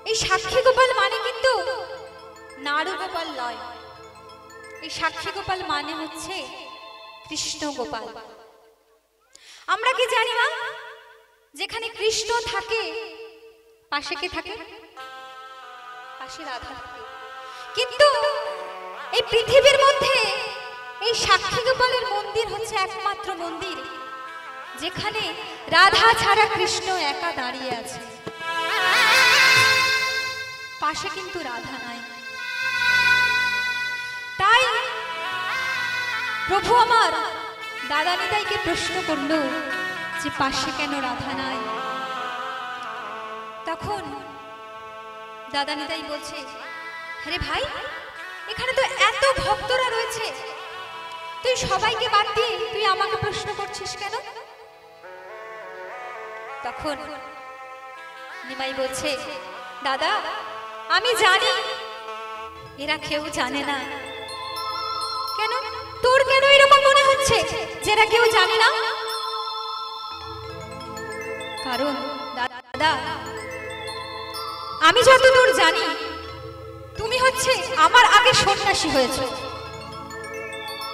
এই সাক্ষী গোপাল মানে কিন্তু নাড়ু গোপাল নয়। এই সাক্ষী গোপাল মানে হচ্ছে কৃষ্ণ গোপাল। আমরা কি জানি না যেখানে কৃষ্ণ থাকে পাশে কে থাকে? পাশে রাধা থাকে। কিন্তু এই পৃথিবীর মধ্যে এই সাক্ষী গোপালের মন্দির হচ্ছে একমাত্র মন্দির যেখানে রাধা ছাড়া কৃষ্ণ একা দাঁড়িয়ে আছে, পাশে কিন্তু রাধা নাই। তাই প্রভু আমার দাদা নিতাইকে প্রশ্ন করল যে পাশে কেন রাধা নাই? তখন দাদা নিতাই বলছে, আরে ভাই, এখানে তো এত ভক্তরা রয়েছে, তুই সবাইকে বাদ দিয়ে তুই আমাকে প্রশ্ন করছিস কেন? তখন নিমাই বলছে, দাদা আমি জানি এরা কেউ জানে না। কেন তোর কেন এরকম মনে হচ্ছে যে এরা কেউ জানে না? কারণ দাদা আমি যতদূর জানি তুমি হচ্ছে আমার আগে সন্ন্যাসী হয়েছো।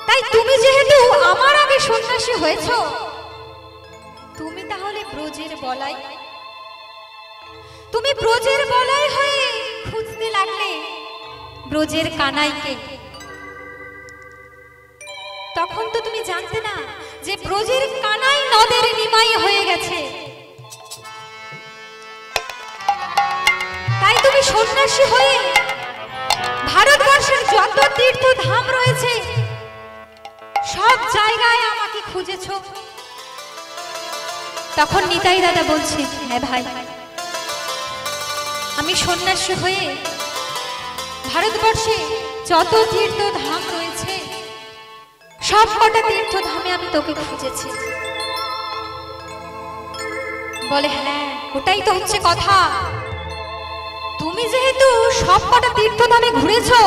তাই তুমি যেহেতু আমার আগে সন্ন্যাসী হয়েছো, তুমি তাহলে ব্রজের বলাই, তুমি ব্রজের বলাই হয়ে খুঁজতে লাগলে ব্রজের কানাইকে। তখন তো তুমি জানতে না যে ব্রজের কানাই নদের নিমাই হয়ে গেছে। তাই তুমি সন্ন্যাসী হয়ে ভারতবর্ষের যত তীর্থ ধাম রয়েছে সব জায়গায় আমাকে খুঁজেছো। তখন নিতাই দাদা বলছে, হ্যাঁ ভাই, আমি সন্ন্যাসী হয়ে ভারতবর্ষে যত তীর্থ ধাম রয়েছে সব কটা তীর্থ ধামে আমি তোকে খুঁজেছি। বলে, হ্যাঁ ওটাই তো হচ্ছে কথা। তুমি যেহেতু সব কটা তীর্থ ধামে ঘুরেছো,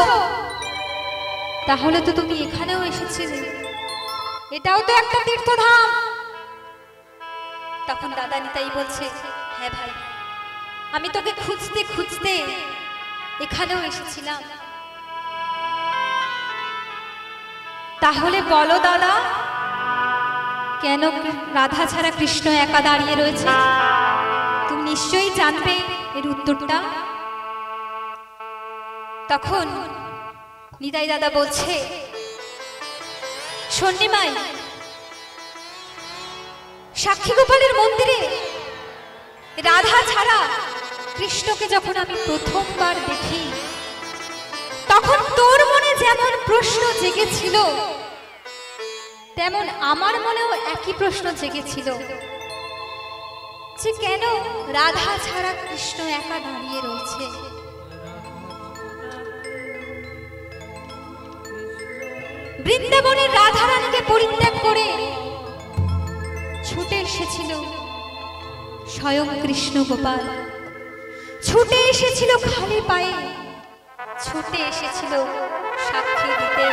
তাহলে তো তুমি এখানেও এসেছিলে, এটাও তো একটা তীর্থধাম। তখন দাদা নিতাই বলছে, হ্যাঁ ভাই, আমি তোকে খুঁজতে খুঁজতে এখানেও এসেছিলাম। তাহলে বলো দাদা, কেন রাধা ছাড়া কৃষ্ণ একা দাঁড়িয়ে রয়েছে? তুমি নিশ্চয়ই জানবে এর উত্তরটা। তখন নিতাই দাদা বলছে, শোনিমাই, সাক্ষী গোপালের মন্দিরে রাধা ছাড়া কৃষ্ণকে যখন আমি প্রথমবার দেখি, তখন তোর মনে যেমন প্রশ্ন জেগেছিল তেমন আমার মনেও একই প্রশ্ন জেগেছিল যে কেন রাধা ছাড়া কৃষ্ণ একা দাঁড়িয়ে রয়েছে। বৃন্দাবনের রাধা রানীকে পরিত্যাগ করে ছুটে এসেছিল স্বয়ং কৃষ্ণ গোপাল, ছুটে এসেছিল খালি পায়ে, ছুটে এসেছিল সাক্ষী দিতে।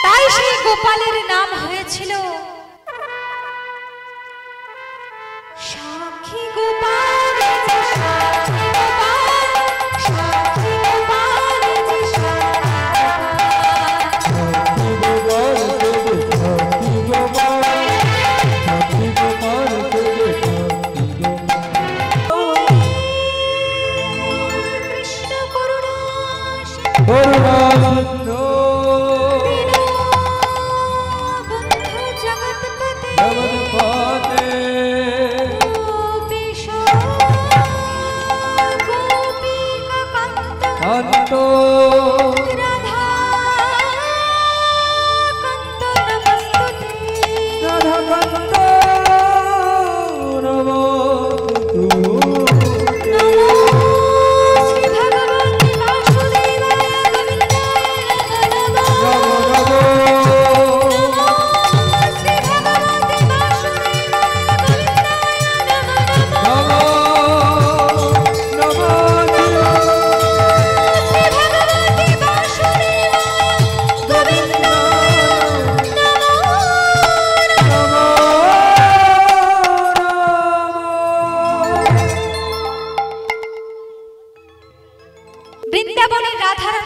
তাই সেই গোপালের নাম হয়েছিল সাক্ষী গোপাল।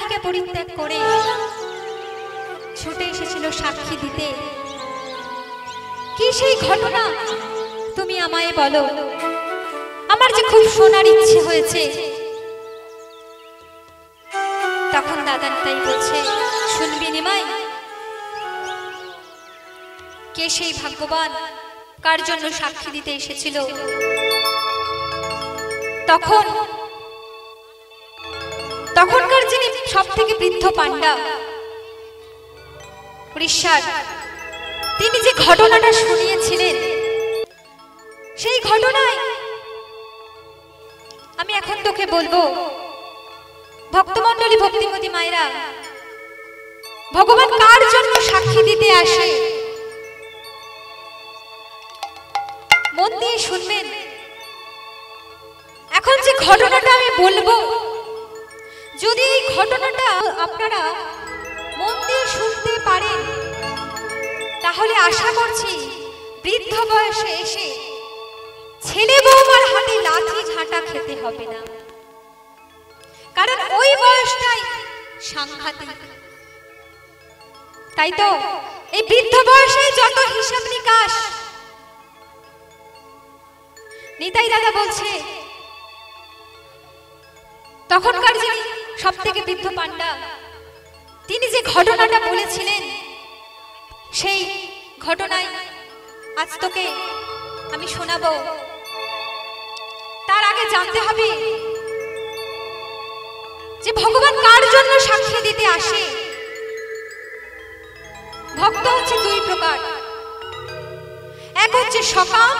থেকে পরিত্যাগ করে ছুটে এসেছিল সাক্ষী দিতে। কি সেই ঘটনা তুমি আমায় বলো, আমার যে খুব শোনার ইচ্ছে হয়েছে। তখন দাদা তাই বলছে, শুনবি নিমাই, কে সেই ভাগ্যবান, কার জন্য সাক্ষী দিতে এসেছিল। তখনকার যিনি সব থেকে বৃদ্ধ পান্ডা উড়িষ্যার, তিনি যে ঘটনাটা শুনিয়েছিলেন, সেই ঘটনায় আমি এখন তোকে বলবো। ভক্তমণ্ডলী, ভক্তিমতী মায়েরা, ভগবান কার জন্য সাক্ষী দিতে আসে মন দিয়ে শুনবেন। এখন যে ঘটনাটা আমি বলবো, যদি এই ঘটনাটা আপনারা মন দিয়ে শুনতে পারেন, তাহলে আশা করছি বৃদ্ধ বয়সে এসে ছেলে বৌমার হাতে লাঠি ঝাঁটা খেতে হবে না। কারণ ওই বয়সটাই সাংঘাতিক। তাই তো এই বৃদ্ধ বয়সে যত হিসাব নিকাশ, নিতাই দাদা বলছে, তখনকার যিনি সব থেকে বৃদ্ধ পান্ডা, তিনি যে ঘটনাটা বলেছিলেন, সেই ঘটনায় আজ তোকে আমি শোনাবো। তার আগে জানতে হবে যে ভগবান কার জন্য সাক্ষী দিতে আসে। ভক্ত হচ্ছে দুই প্রকার, এক হচ্ছে সকাম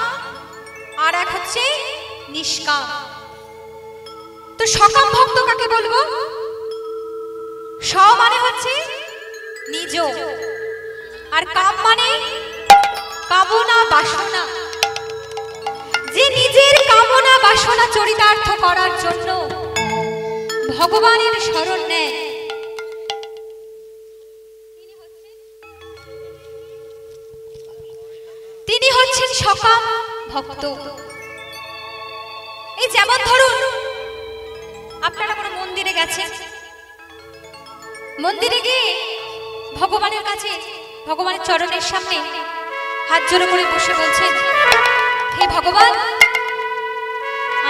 আর এক হচ্ছে নিষ্কাম। তো সকাম ভক্ত কাকে বলবো? স মানে হচ্ছে নিজ, আর কাম মানে কামনা বাসনা। যে নিজের কামনা বাসনা চরিতার্থ করার জন্য ভগবানের শরণ নেয়, তিনি হচ্ছেন সকাম ভক্ত। এই যেমন ধরুন, আপনারা কোনো মন্দিরে গেছেন, মন্দিরে গিয়ে ভগবানের কাছে, ভগবানের চরণের সামনে হাত জোড়ো করে বসে বলছেন, হে ভগবান,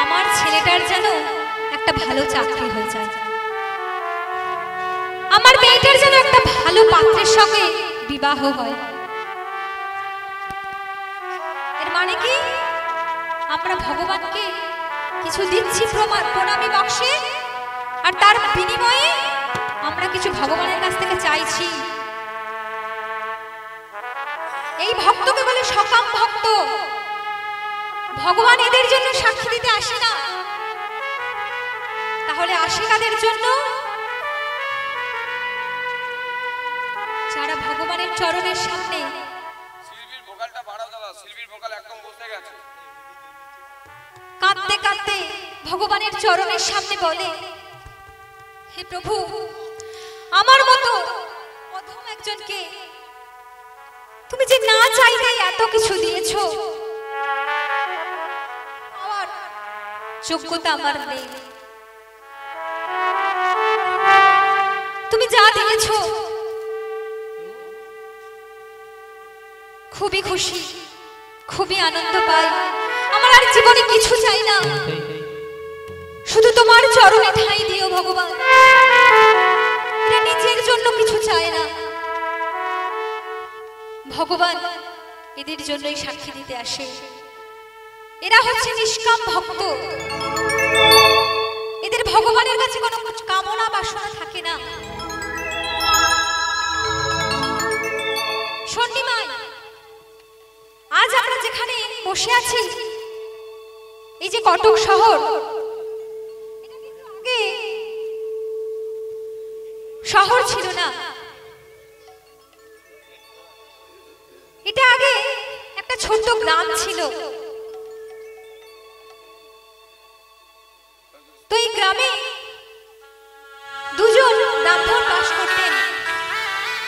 আমার ছেলেটার যেন একটা ভালো চাকরি হয়ে যায়, আমার মেয়েটার যেন একটা ভালো পাত্রের সঙ্গে বিবাহ হয়। এর মানে কি? আমরা ভগবানকে কিছু দিচ্ছি প্রণামী বক্সে, আর তার বিনিময়ে আমরা কিছু ভগবানের কাছ থেকে চাইছি। এই ভক্তকে বলে সকাম ভক্ত। ভগবান এদের জন্য সাক্ষী দিতে আসে না, তাহলে আসে কাদের জন্য? যারা ভগবানের চরণের সামনে কাঁদতে কাঁদতে ভগবানের চরণের সামনে বলে, হে প্রভু, আমার মতো অধম একজনকে তুমি যে না চাইতেই এত কিছু দিয়েছো, আমার যোগ্যতা আমার নেই। তুমি যা দিয়েছো খুবই খুশি, খুবই আনন্দ পাই। আমার আর জীবনে কিছু চাই না, শুধু তোমার চরণে ঠাঁই দিও ভগবান। এরা নিজের জন্য কিছু চায় না, ভগবান এদের জন্যই সাক্ষী দিতে আসে। এরা হচ্ছে নিষ্কাম ভক্ত। এদের ভগবানের কাছে কোনো কামনা বাসনা থাকে না। শর্ণিমাই, আজ আমরা যেখানে বসে আছি, এই যে কটক শহর, আগে শহর ছিল না। এটা আগে একটা ছোট্ট গ্রাম ছিল। তো এই গ্রামে দুজন ব্রাহ্মণ বাস করতেন,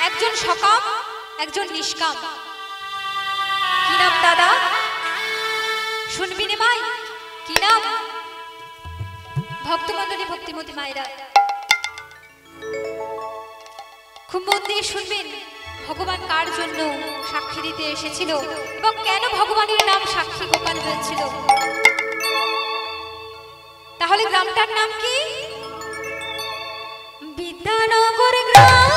একজন সকাম, একজন নিষ্কাম। কি নাম দাদা? শুনবি নে মাই, কি নাম? ভক্তমণ্ডলী, ভক্তিমতী মায়েরা, খুব মন দিয়ে শুনবেন ভগবান কার জন্য সাক্ষী দিতে এসেছিল এবং কেন ভগবানের নাম সাক্ষী গোপাল হয়েছিল। তাহলে গ্রামটার নাম কি? বিদ্যানগর গ্রাম।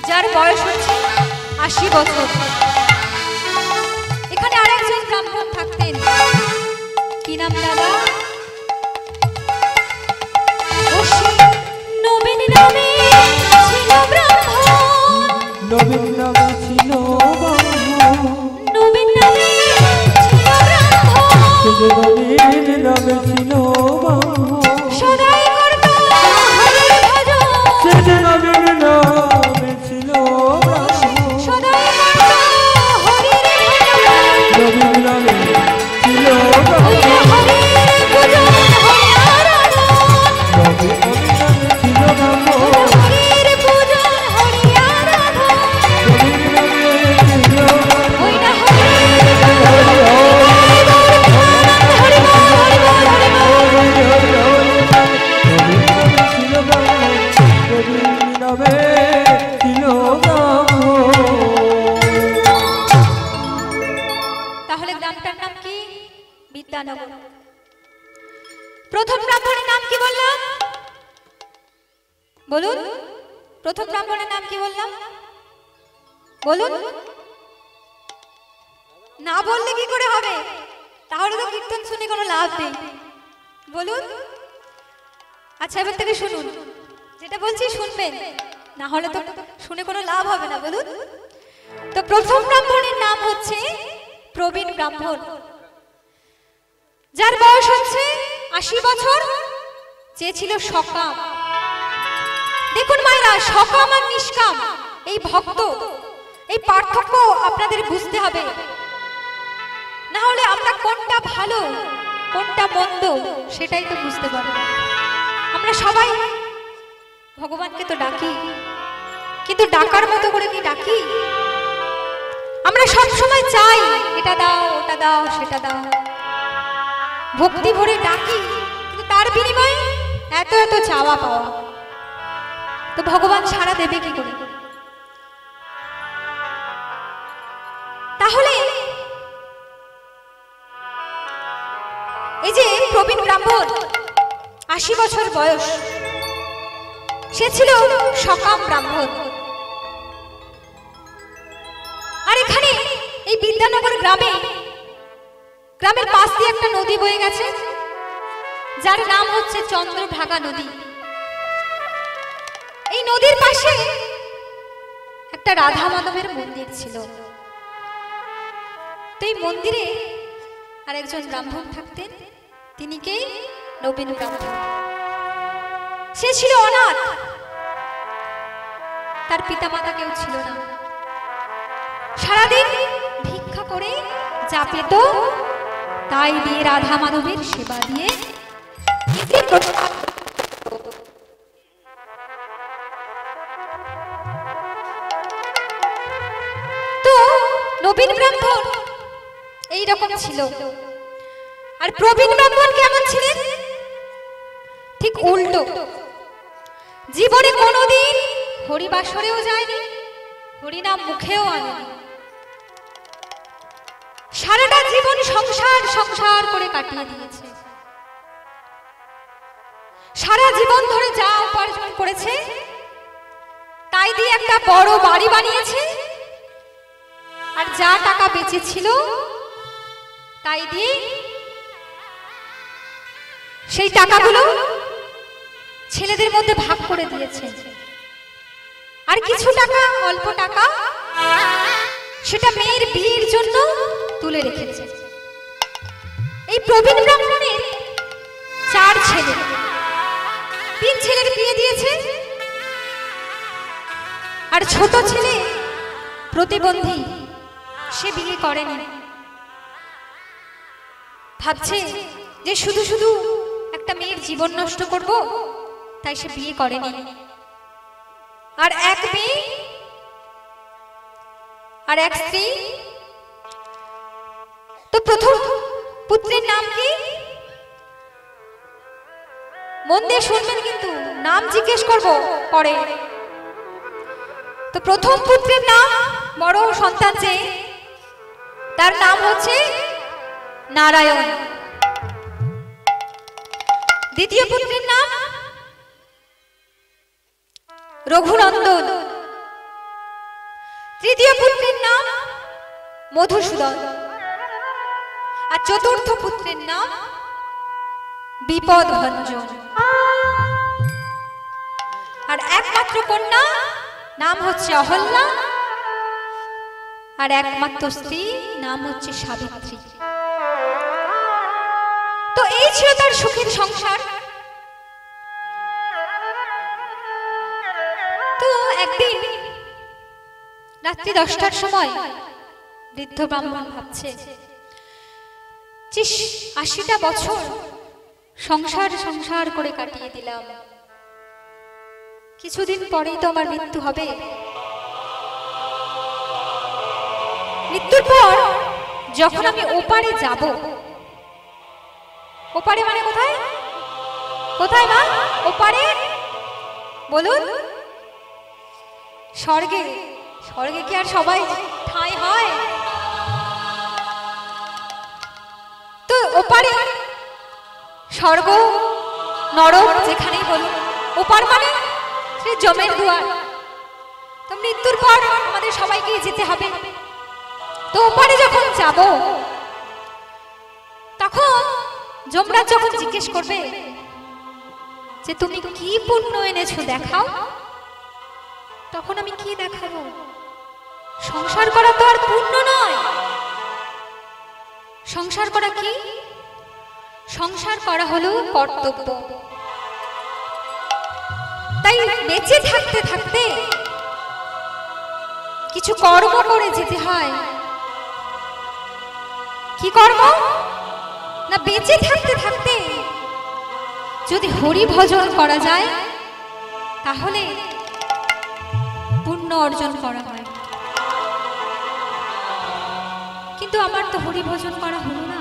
যার বয়স হচ্ছে ৮০ বছর। এখানে আরেকজন ব্রাহ্মণ থাকতেন, কি নাম দাদা? নবীন নামে ছিল ব্রাহ্মণ, নবীন নামে ছিল ব্রাহ্মণ, নবীন নামে ছিল ব্রাহ্মণ, নবীন নামে ছিল ব্রাহ্মণ, সদাই করত হরির ভজন, সে নবীন নামে ছিল ব্রাহ্মণ, সদাই করত হরির ভজন, নবীন নামে ছিল ব্রাহ্মণ, হরির ভজন হরি আরাধনা, নবীন নামে ছিল ব্রাহ্মণ, হরির ভজন হরি আরাধনা, নবীন নামে ছিল ব্রাহ্মণ, ওই না তাহলে গ্রামটার নাম কি? বিদ্যানগর। প্রথম ব্রাহ্মণের নাম কি বললাম? বলুন, প্রথম ব্রাহ্মণের নাম কি বললাম? বলুন, না বললে কি করে হবে? তাহলে তো কীর্তন শুনে কোনো লাভ নেই। বলুন। আচ্ছা, এবার থেকে শুনুন, যেটা বলছি শুনবেন, না হলে তো শুনে কোনো লাভ হবে না। বলুন। তো প্রথম ব্রাহ্মণের নাম হচ্ছে প্রবীণ ব্রাহ্মণ, যার বয়স হচ্ছে ৮০ বছর, যে ছিল সকাম। দেখুন মায়েরা, সকাম আর নিষ্কাম, এই ভক্ত, এই পার্থক্য আপনাদের বুঝতে হবে, না হলে আমরা কোনটা ভালো কোনটা মন্দ সেটাই তো বুঝতে পারবো না। আমরা সবাই ভগবানকে তো ডাকি, কিন্তু ডাকার মতো করে কি ডাকি? আমরা সব সময় চাই এটা দাও, ওটা দাও, সেটা দাও, ভক্তি ভরে ডাকি, কিন্তু তার বিনিময়ে এত এত চাওয়া পাওয়া, তো ভগবান সাড়া দেবে কি করে? তাহলে এই যে প্রবীণ ব্রাহ্মণ, ৮০ বছর বয়স, সে ছিল সকাম ব্রাহ্মণ। এই বিদ্যানগর গ্রামের পাশ দিয়ে একটা নদী বয়ে গেছে, যার নাম হচ্ছে চন্দ্রভাগা নদী। এই নদীর পাশে একটা রাধা মাধবের মন্দির ছিল। তো এই মন্দিরে আর একজন ব্রাহ্মণ থাকতেন, তিনি কে? নবীন ব্রাহ্মণ। সে ছিল অনাথ, তার পিতামাতা কেউ ছিল না। সারাদিন ভিক্ষা করে যা পেত তাই দিয়ে রাধা মাধবের সেবা দিয়ে তো নবীন ব্রাহ্মণ এইরকম ছিল। আর প্রবীণ ব্রাহ্মণ কেমন ছিলেন? ঠিক উল্টো। জীবনে কোনোদিন হরিবাসরেও যায়নি, হরিনাম মুখেও আনেনি। সারাটা জীবন সংসার করে কাটিয়ে দিয়েছে। সারা জীবন ধরে যা উপার্জন করেছে তাই দিয়ে একটা বড় বাড়ি বানিয়েছে, আর যা টাকা বেঁচেছিল তাই দিয়ে সেই টাকাগুলো ছেলেদের মধ্যে ভাগ করে দিয়েছে। আর কিছু টাকা, অল্প টাকা, সেটা মেয়ের বিয়ের জন্য তুলে রেখেছে। এই প্রবীণ ব্রাহ্মণের 4 ছেলে, 3 ছেলের বিয়ে দিয়েছে, আর ছোট ছেলে প্রতিবন্ধী, সে বিয়ে করেনি। ভাবছে যে শুধু শুধু একটা মেয়ের জীবন নষ্ট করব, তাই সে বিয়ে করেনি। আর এক মেয়ে আর এক স্ত্রী। তো প্রথম পুত্রের নাম কি? মন দিয়ে শুনবেন, কিন্তু নাম জিজ্ঞেস করব পরে। তো প্রথম পুত্রের নাম, বড় সন্তান যে, তার নাম হচ্ছে নারায়ণ। দ্বিতীয় পুত্রের নাম রঘুনন্দন। তৃতীয় পুত্রের নাম মধুসূদন। আর চতুর্থ পুত্রের নাম বিপদভঞ্জন। আর একমাত্র কন্যা নাম হচ্ছে অহল্যা, আর একমাত্র স্ত্রী নাম হচ্ছে সাবিত্রী। তো এই ছিল তার সুখের সংসার। তো একদিন রাত্রি 10টার সময় বৃদ্ধ ব্রাহ্মণ ভাবছে, 80টা বছর সংসার করে কাটিয়ে দিলাম, কিছুদিন পরেই তো আমার মৃত্যু হবে। মৃত্যুর পর যখন আমি ওপারে যাব, ওপারে মানে কোথায়? কোথায় মা? ওপারে বলুন? স্বর্গে। স্বর্গে কি আর সবাই ঠাঁই হয়? তো ওপারে, স্বর্গ নরক যেখানেই বলুন, ওপার মানে সে জমের দুয়ার। তো মৃত্যুর পর আমাদের সবাইকেই যেতে হবে। তো ওপারে যখন যাব, তখন যমরাজ যখন জিজ্ঞেস করবে যে তুমি কি পুণ্য এনেছো দেখাও, তখন আমি কি দেখাবো? সংসার করা তো আর পুণ্য নয়। সংসার করা কি? সংসার করা হলো কর্তব্য। তাই বেঁচে থাকতে থাকতে কিছু কর্ম করে যেতে হয়। কি কর্ম? না, বেঁচে থাকতে থাকতে যদি হরি ভজন করা যায় তাহলে পুণ্য অর্জন করা হয়। কিন্তু আমার তো হরি ভজন করা হলো না।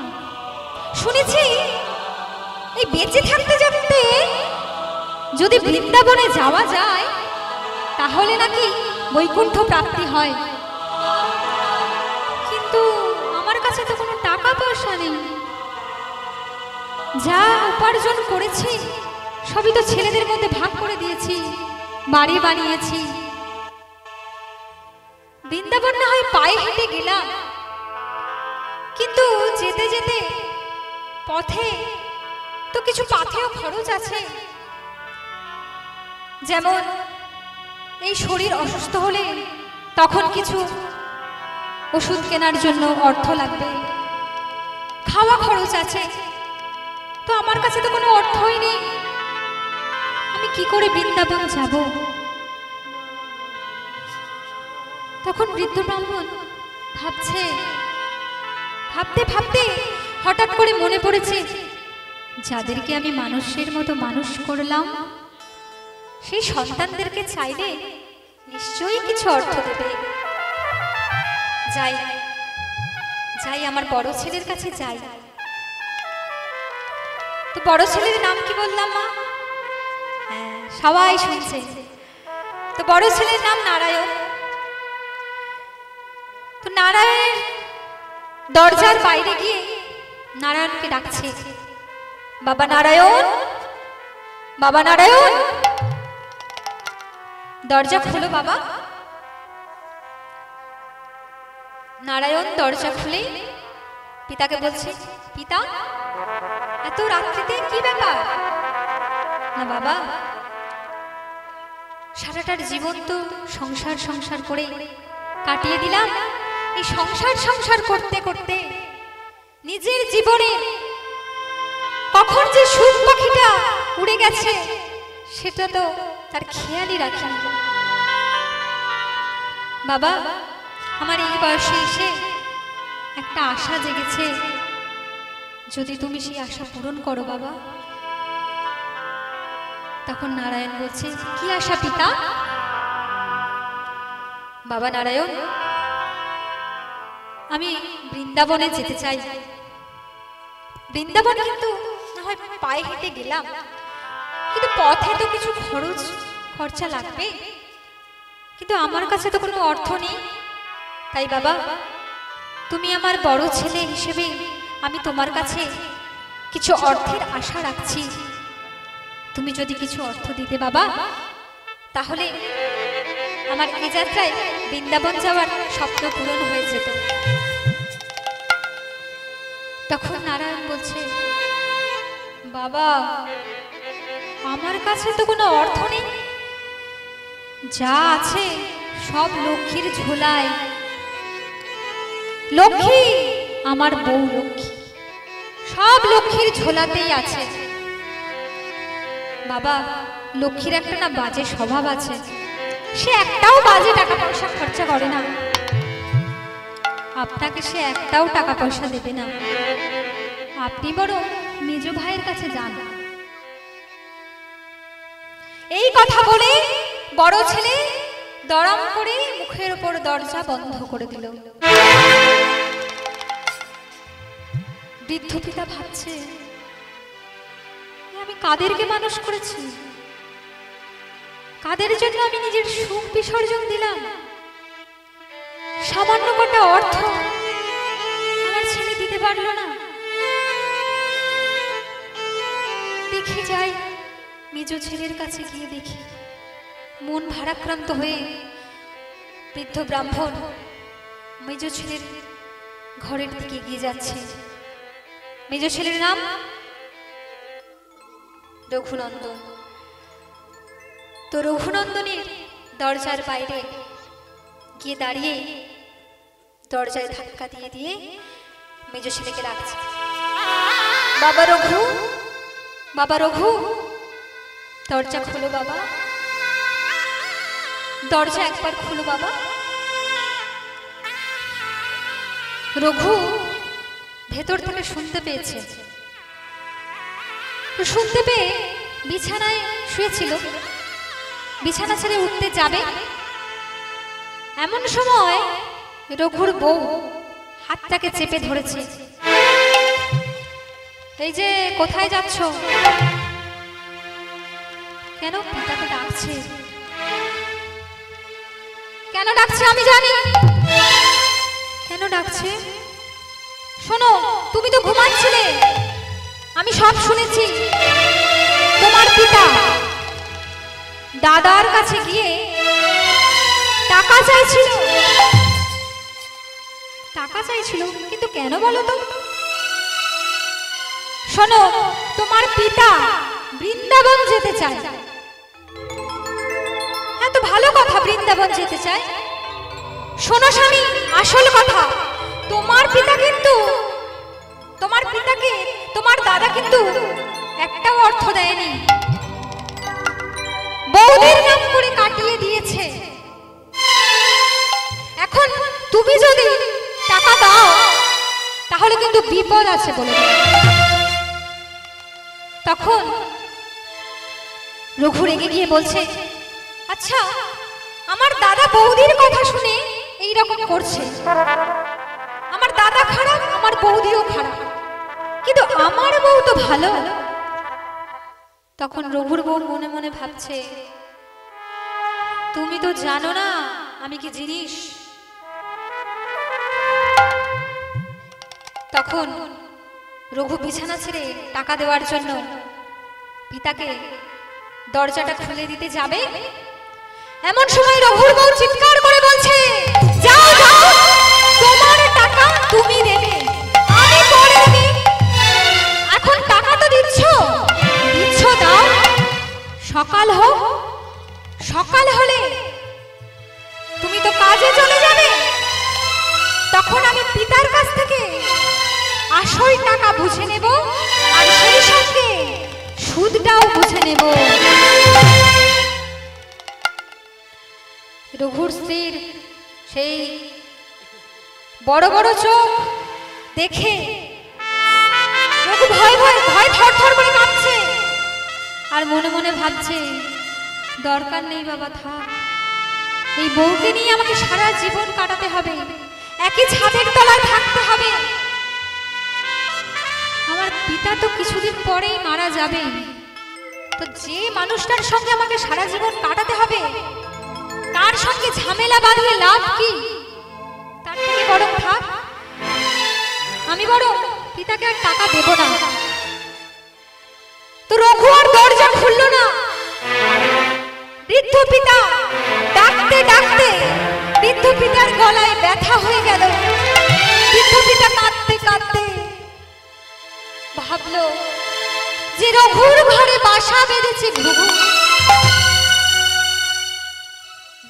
শুনেছি এই বেঁচে থাকতে থাকতে যদি বৃন্দাবনে যাওয়া যায় তাহলে নাকি বৈকুণ্ঠ প্রাপ্তি হয়। কিন্তু আমার কাছে তো কোনো টাকা পয়সা নেই। যা উপার্জন করেছি সবই তো ছেলেদের মধ্যে ভাগ করে দিয়েছি, বাড়ি বানিয়েছি। বৃন্দাবন না হয় পায়ে হেঁটে গেলাম, কিন্তু যেতে যেতে পথে তো কিছু পাথেয় খরচ আছে, যেমন এই শরীর অসুস্থ হলে তখন কিছু ওষুধ কেনার জন্য অর্থ লাগবে, খাওয়া খরচ আছে। তো আমার কাছে তো কোনো অর্থই নেই, আমি কি করে বৃন্দাবন যাব? তখন বৃদ্ধ ব্রাহ্মণ ভাবছে, ভাবতে ভাবতে হঠাৎ করে মনে পড়েছে, যাদেরকে আমি মানুষের মতো মানুষ করলাম সেই সন্তানদেরকে চাইলে নিশ্চয়ই কিছু অর্থ দেবে। যাই যাই আমার বড় ছেলের কাছে যাই। তো বড় ছেলের নাম কি বললাম মা? হ্যাঁ, সবাই শুনছে। তো বড় ছেলের নাম নারায়ণ। তো নারায়ণের দরজার বাইরে গিয়ে নারায়ণকে ডাকছে, বাবা নারায়ণ, বাবা নারায়ণ, দরজা খোলো বাবা। নারায়ণ দরজা খুলে পিতাকে বলছে, পিতা এত রাত্রিতে কি ব্যাপার? না বাবা, সারাটার জীবন তো সংসার সংসার করে কাটিয়ে দিলাম। এই সংসার সংসার করতে করতে নিজের জীবনে কখন যে সুখ পাখিটা উড়ে গেছে সেটা তো তার খেয়ালই রাখিনি। বাবা, আমার এই বয়সে এসে একটা আশা জেগেছে, যদি তুমি সেই আশা পূরণ করো বাবা। তখন নারায়ণ বলছে, কি আশা পিতা? বাবা নারায়ণ, আমি বৃন্দাবনে যেতে চাই। বৃন্দাবন কিন্তু না হয় পায়ে হেঁটে গেলাম, কিন্তু পথে তো কিছু খরচা লাগবে, কিন্তু আমার কাছে তো কোনো অর্থ নেই। তাই বাবা, তুমি আমার বড় ছেলে হিসেবে আমি তোমার কাছে কিছু অর্থের আশা রাখছি। তুমি যদি কিছু অর্থ দিতে বাবা, তাহলে আমার এই যাত্রায় বৃন্দাবন যাওয়ার স্বপ্ন পূরণ হয়ে যেত। তখন নারায়ণ বলছে, বাবা আমার কাছে তো কোনো অর্থ নেই, যা আছে সব লক্ষ্মীর ঝোলায়। লক্ষ্মী আমার বউ লক্ষ্মী, সব লক্ষ্মীর ঝোলাতেই আছে। বাবা, লক্ষ্মীর একটা না বাজে স্বভাব আছে, সে একটাও বাজে টাকা পয়সা খরচা করে না। আপনাকে সে একটাও টাকা পয়সা দেবে না, আপনি বরং মেজ ভাইয়ের কাছে যান। এই কথা বলে বড় ছেলে দড়াম করে মুখের উপর দরজা বন্ধ করে দিল। বৃদ্ধ পিতা ভাবছে, আমি কাদেরকে মানুষ করেছি, কাদের জন্য আমি নিজের সুখ বিসর্জন দিলাম। সামান্য কটা অর্থ আমার ছেলে দিতে পারলো না। দেখি যাই, মেজ ছেলের কাছে গিয়ে দেখি। মন ভারাক্রান্ত হয়ে বৃদ্ধ ব্রাহ্মণ মেজ ছেলের ঘরের দিকে এগিয়ে যাচ্ছে। মেজ ছেলের নাম রঘুনন্দন। তো রঘুনন্দনের দরজার বাইরে গিয়ে দাঁড়িয়ে দরজায় ধাক্কা দিয়ে দিয়ে মেজ ছেলেকে ডাকছে, বাবা রঘু, বাবা রঘু, দরজা খোলো বাবা, দরজা একবার খুলো বাবা। রঘু ভেতর থেকে শুনতে পেয়েছে, তো শুনতে পেয়ে বিছানায় শুয়েছিল, বিছানা ছেড়ে উঠতে যাবে, এমন সময় রঘুর বউ হাতটাকে চেপে ধরেছে। এই যে কোথায় যাচ্ছ? কেন? পিতাকে ডাকছে। কেন ডাকছে আমি জানি। কেন ডাকছে? শোনো, তুমি তো ঘুমাচ্ছিলে, আমি সব শুনেছি। তোমার পিতা দাদার কাছে গিয়ে টাকা চাইছিল, টাকা চাইছিল, কিন্তু কেন বলো তো? শোনো, তোমার পিতা বৃন্দাবন যেতে চায়। হ্যাঁ, তো ভালো কথা, বৃন্দাবন যেতে চায়। শোনো স্বামী, আসল কথা, তোমার পিতাকে তোমার দাদা কিন্তু একটাও অর্থ দেয়নি, বৌদির নাম করে কাটিয়ে দিয়েছে। এখন তুমি যদি টাকা দাও তাহলে কিন্তু বিপদ আছে বলে। তখন রঘু রেগে গিয়ে বলছে, আচ্ছা, আমার দাদা বৌদির কথা শুনে এইরকম করছে, আমার দাদা খারাপ, আমার বৌদিও খারাপ, কিন্তু আমার বউ তো ভালো। তখন রঘুর বউ মনে মনে ভাবছে, তুমি তো জানো না আমি কি জিনিস। তখন রঘু বিছানা ছেড়ে টাকা দেওয়ার জন্য পিতাকে দরজাটা খুলে দিতে যাবে, এমন সময় রঘুর বউ চিৎকার করে বলছে, যাও যাও, তোমার টাকা তুমি দেবে, আমি পরে দেব। এখন টাকা তো দিচ্ছ দাও, সকাল হোক, সকাল হলে তুমি তো কাজে চলে যাবে, তখন আমি পিতার কাছ থেকে আসল টাকা বুঝে নেব, আর সেই সঙ্গে সুদটাও বুঝে নেব। রঘুর স্ত্রীর সেই বড় বড় চোখ দেখে রঘু ভয় থরথর করে কাঁপছে, আর মনে মনে ভাবছে, দরকার নেই বাবা, থাক, এই বউকে নিয়ে আমাকে সারা জীবন কাটাতে হবে, একই ছাদের তলায় থাকতে হবে। আমার পিতা তো কিছুদিন পরেই মারা যাবে, তো যে মানুষটার সঙ্গে আমাকে সারা জীবন কাটাতে হবে তার সঙ্গে ঝামেলা বাঁধিয়ে লাভ কি? তার থেকে বরং থাক, আমি বরং পিতাকে আর টাকা দেব না। তো রঘু আর দরজা খুলল না। বৃদ্ধ পিতা ডাকতে ডাকতে বৃদ্ধ পিতার গলায় ব্যথা হয়ে গেল। বৃদ্ধ পিতা কাঁদতে কাঁদতে ভাবলো যে রঘুর ঘরে বাসা বেঁধেছে ঘুঘু।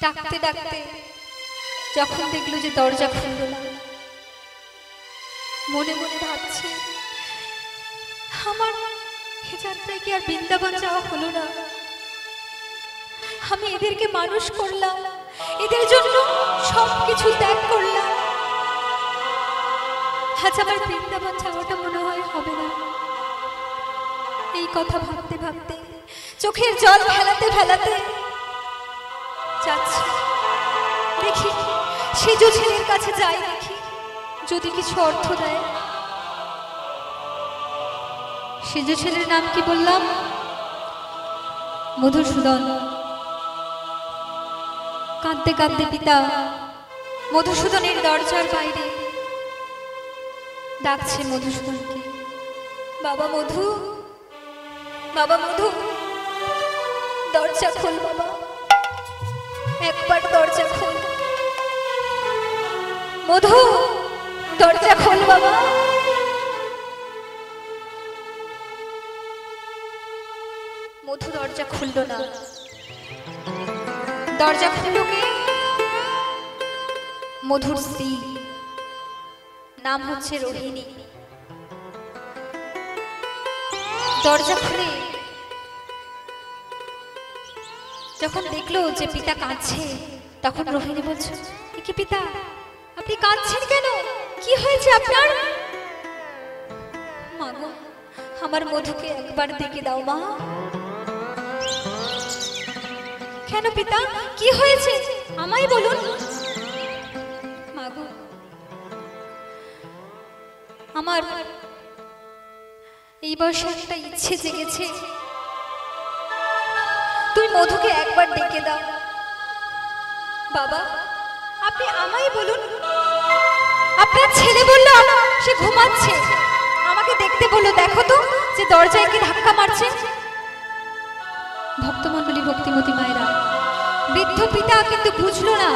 ডাকতে ডাকতে যখন দেখলো যে দরজা খুলল না, মনে মনে ভাবছে, আমার এ যাত্রায় কি আর বৃন্দাবন যাওয়া হলো না? আমি এদেরকে মানুষ করলাম, এদের জন্য সবকিছু ত্যাগ করলাম, আজ আমার বৃন্দাবন যাওয়াটা মনে হয় হবে না। এই কথা ভাবতে ভাবতে, চোখের জল ফেলাতে ফেলাতে যাচ্ছে। দেখি সেজ ছেলের কাছে যাই, দেখি যদি কিছু অর্থ দেয়। সেজ ছেলের নাম কি বললাম? মধুসূদন। কাঁদতে কাঁদতে পিতা মধুসূদনের দরজার বাইরে ডাকছে মধুসূদনকে, বাবা মধু, বাবা মধু, দরজা খোল বাবা, একবার দরজা খোল। মধু, দরজা খোল বাবা। মধু দরজা খুলল না। দরজা খুলল কে? মধুর স্ত্রী, নাম হচ্ছে রোহিণী। দরজা খুলে যখন দেখলো যে পিতা কাঁদছে, তখন রোহিণী বলছে, কি পিতা, আপনি কাঁদছেন কেন? কি হয়েছে আপনার? মা গো, আমার মধুকে একবার ডেকে দাও মা। কেন পিতা, কি হয়েছে আমায় বলুন। মা গো, আমার এই বয়সে একটা ইচ্ছে জেগেছে, তুই মধুকে একবার ডেকে দাও। বাবা, আপনি আমায় বলুন। আপনার ছেলে বলল সে ঘুমাচ্ছে, আমাকে দেখতে বললো, দেখো তো যে দরজায় কি ধাক্কা মারছে। ভক্তমণ্ডলী, ভক্তিমতী মায়েরা, বৃদ্ধ পিতা কিন্তু বুঝলো না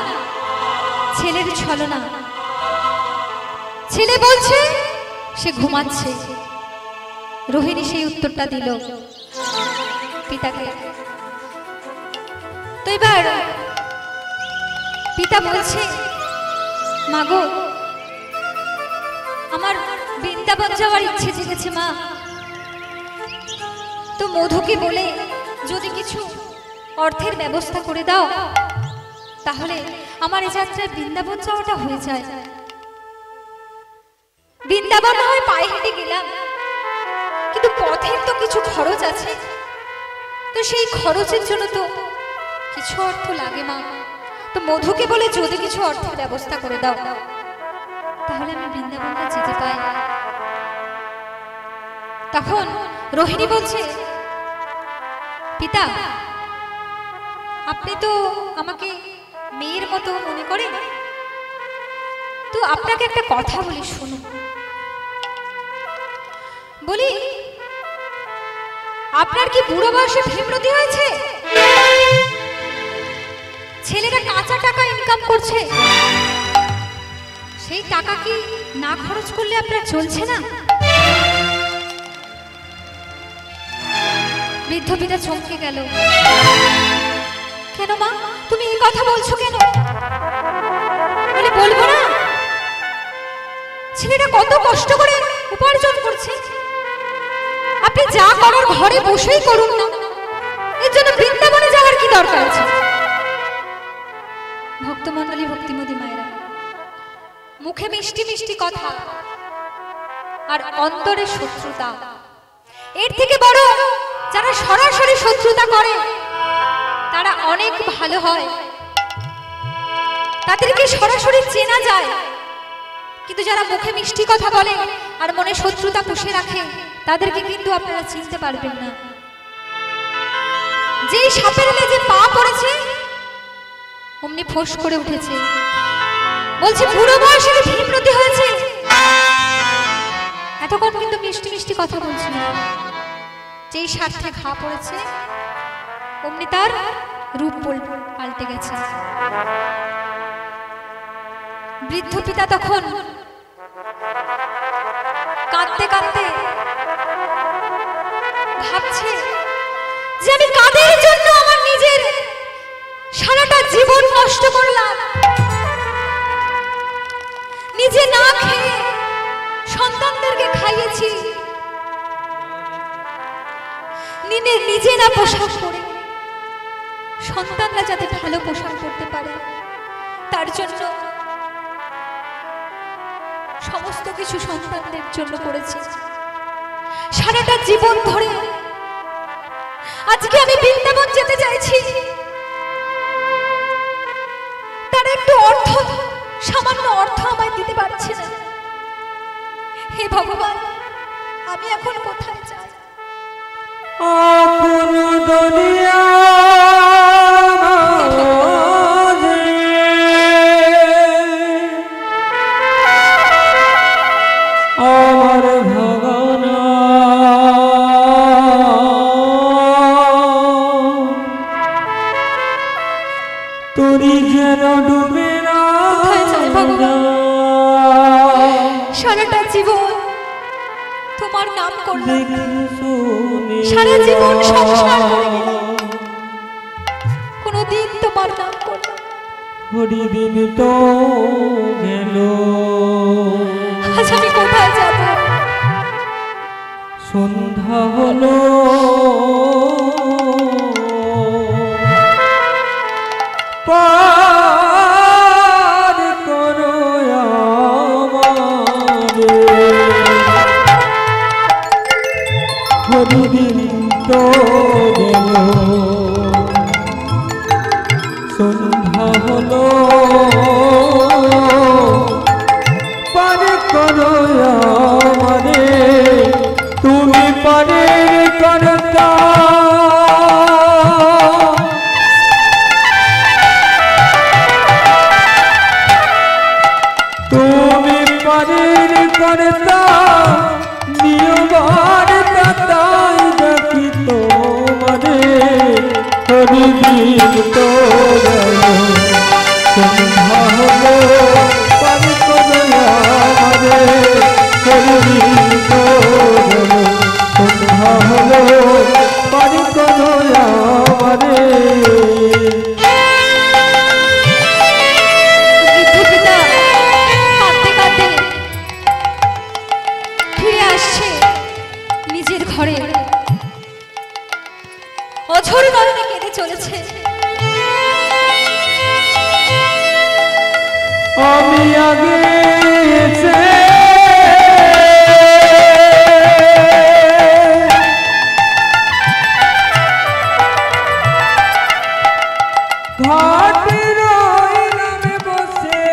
ছেলের ছলনা। ছেলে বলছে সে ঘুমাচ্ছে। রোহিণী সেই উত্তরটা দিল পিতাকে। তো এবার পিতা বলছে, মাগো আমার বৃন্দাবন যাওয়ার ইচ্ছে জেগেছে মা, তো মধুকে বলে যদি কিছু অর্থের ব্যবস্থা করে দাও তাহলে আমার এই যাত্রায় বৃন্দাবন যাওয়াটা হয়ে যায়। বৃন্দাবন হয় পায়ে হেঁটে গেলাম, কিন্তু পথের তো কিছু খরচ আছে, তো সেই খরচের জন্য তো কিছু অর্থ লাগে মা, তো মধুকে বলে যদি কিছু অর্থের ব্যবস্থা করে দাও তাহলে আমি বৃন্দাবনটা যেতে পাই। তখন রোহিণী বলছে, পিতা আপনি তো আমাকে মেয়ের মতো মনে করেন, তো আপনাকে একটা কথা বলি শুনুন। বলি আপনার কি বুড়ো বয়সে ভীমরতি হয়েছে? ছেলেরা কাঁচা টাকা ইনকাম করছে, সেই টাকা কি না খরচ করলে আপনার চলছে না? বৃদ্ধ পিতা চমকে গেল। কেন মা তুমি এই কথা বলছো কেন? বলে বলবো না, ছেলেটা কত কষ্ট করে উপার্জন করছে, আপনি যা করার ঘরে বসেই করুন না, এর জন্য বৃন্দাবনে যাওয়ার কি দরকার আছে? ভক্তমণ্ডলী, ভক্তিমতী মায়েরা, মুখে মিষ্টি মিষ্টি কথা আর অন্তরে শত্রুতা, এর থেকে বড় যারা সরাসরি শত্রুতা করে তারা অনেক ভালো হয়, তাদেরকে সরাসরি চেনা যায়, কিন্তু যারা মুখে মিষ্টি কথা বলে আর মনে শত্রুতা পুষে রাখে তাদেরকে কিন্তু আপনারা চিনতে পারবেন না। যেই সাপের লেজে পা পড়েছে অমনি ফোঁস করে উঠেছে, বলছে বুড়ো বয়সে ভীমরতি হয়েছে। এতক্ষণ কিন্তু মিষ্টি মিষ্টি কথা বলছিল, যেই স্বার্থে ঘা পড়েছে অমনি তার রূপ পাল্টে গেছে। বৃদ্ধ পিতা তখন কাঁদতে কাঁদতে ভাবছে যে আমি কাদের জন্য আমার নিজের সারাটা জীবন নষ্ট করলাম, নিজে না খেয়ে সন্তানদেরকে খাইয়েছি, নিজে না পোশাক পরে সন্তানরা যাতে ভালো পোশাক পরতে পারে তার জন্য সমস্ত কিছু সন্তানদের জন্য করেছি সারাটা জীবন ধরে। আজকে আমি বৃন্দাবন যেতে চাইছি, তার একটু অর্থ, সামান্য অর্থ আমায় দিতে পারছে না। হে ভগবান, আমি এখন কোথায় যাই? আপন দুনিয়া আমার ভগবান, তুই যেন ডুবে না। সারাটা জীবন তোমার নাম করলাম, সারা জীবন সংসার করে গেলাম, কোনদিন তোমার নাম করলাম। হরিদিন তো গেল, আজ আমি কোথায় যাব? সন্ধ্যা হলো, পার করো আমারে। হরিদিন তো গেল, সন্ধ্যা হলো, পার করো আমারে। তুমি পারের কর্তা, তুমি পারের কর্তা, নিয়মার দাতাই দেখি তোমারে। হরিদিন তো গেল, সন্ধ্যা হলো, পার করো আমারে। অঝোর নয়নে কেঁদে চলেছে। আমি আগে এসে ঘাটের নামে বসে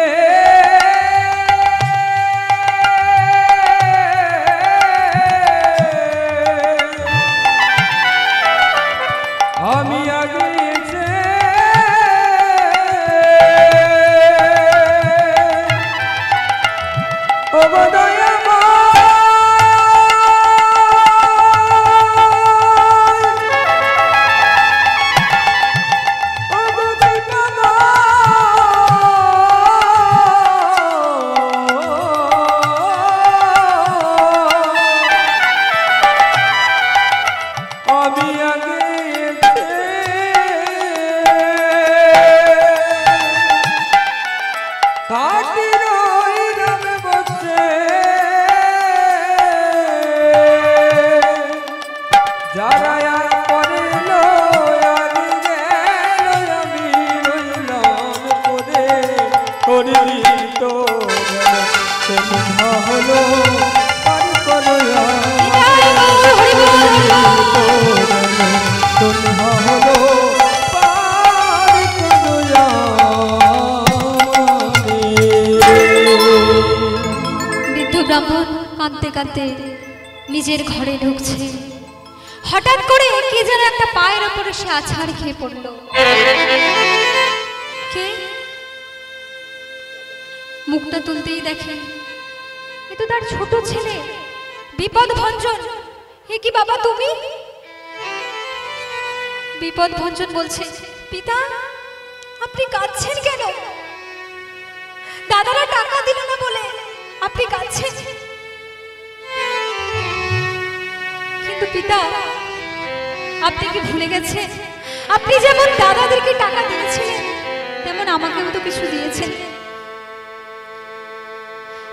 আমি আগে এসে ও দয়া আমি আগে ঘাটের নামে বসে যারা আর করিল আমি গেল আমি রইলাম করে করিলি তো হলো আর করয়া বৃদ্ধ ব্রাহ্মণ কাঁদতে কাঁদতে নিজের ঘরে ঢুকছে। হঠাৎ করে কে যেন একটা পায়ের ওপরে সে আছাড় খেয়ে পড়ল। কে? মুখটা তুলতেই দেখে এ তো তার ছোট ছেলে বিপদ ভঞ্জন। হে কি বাবা তুমি? বিপদ ভঞ্জন বলছে, পিতা আপনি কাঁদছেন কেন? দাদারা টাকা দিল না বলে আপনি কাঁদছেন? কিন্তু পিতা আপনি কি ভুলে গেছেন আপনি যেমন দাদাদেরকে টাকা দিয়েছিলেন তেমন আমাকেও তো কিছু দিয়েছেন।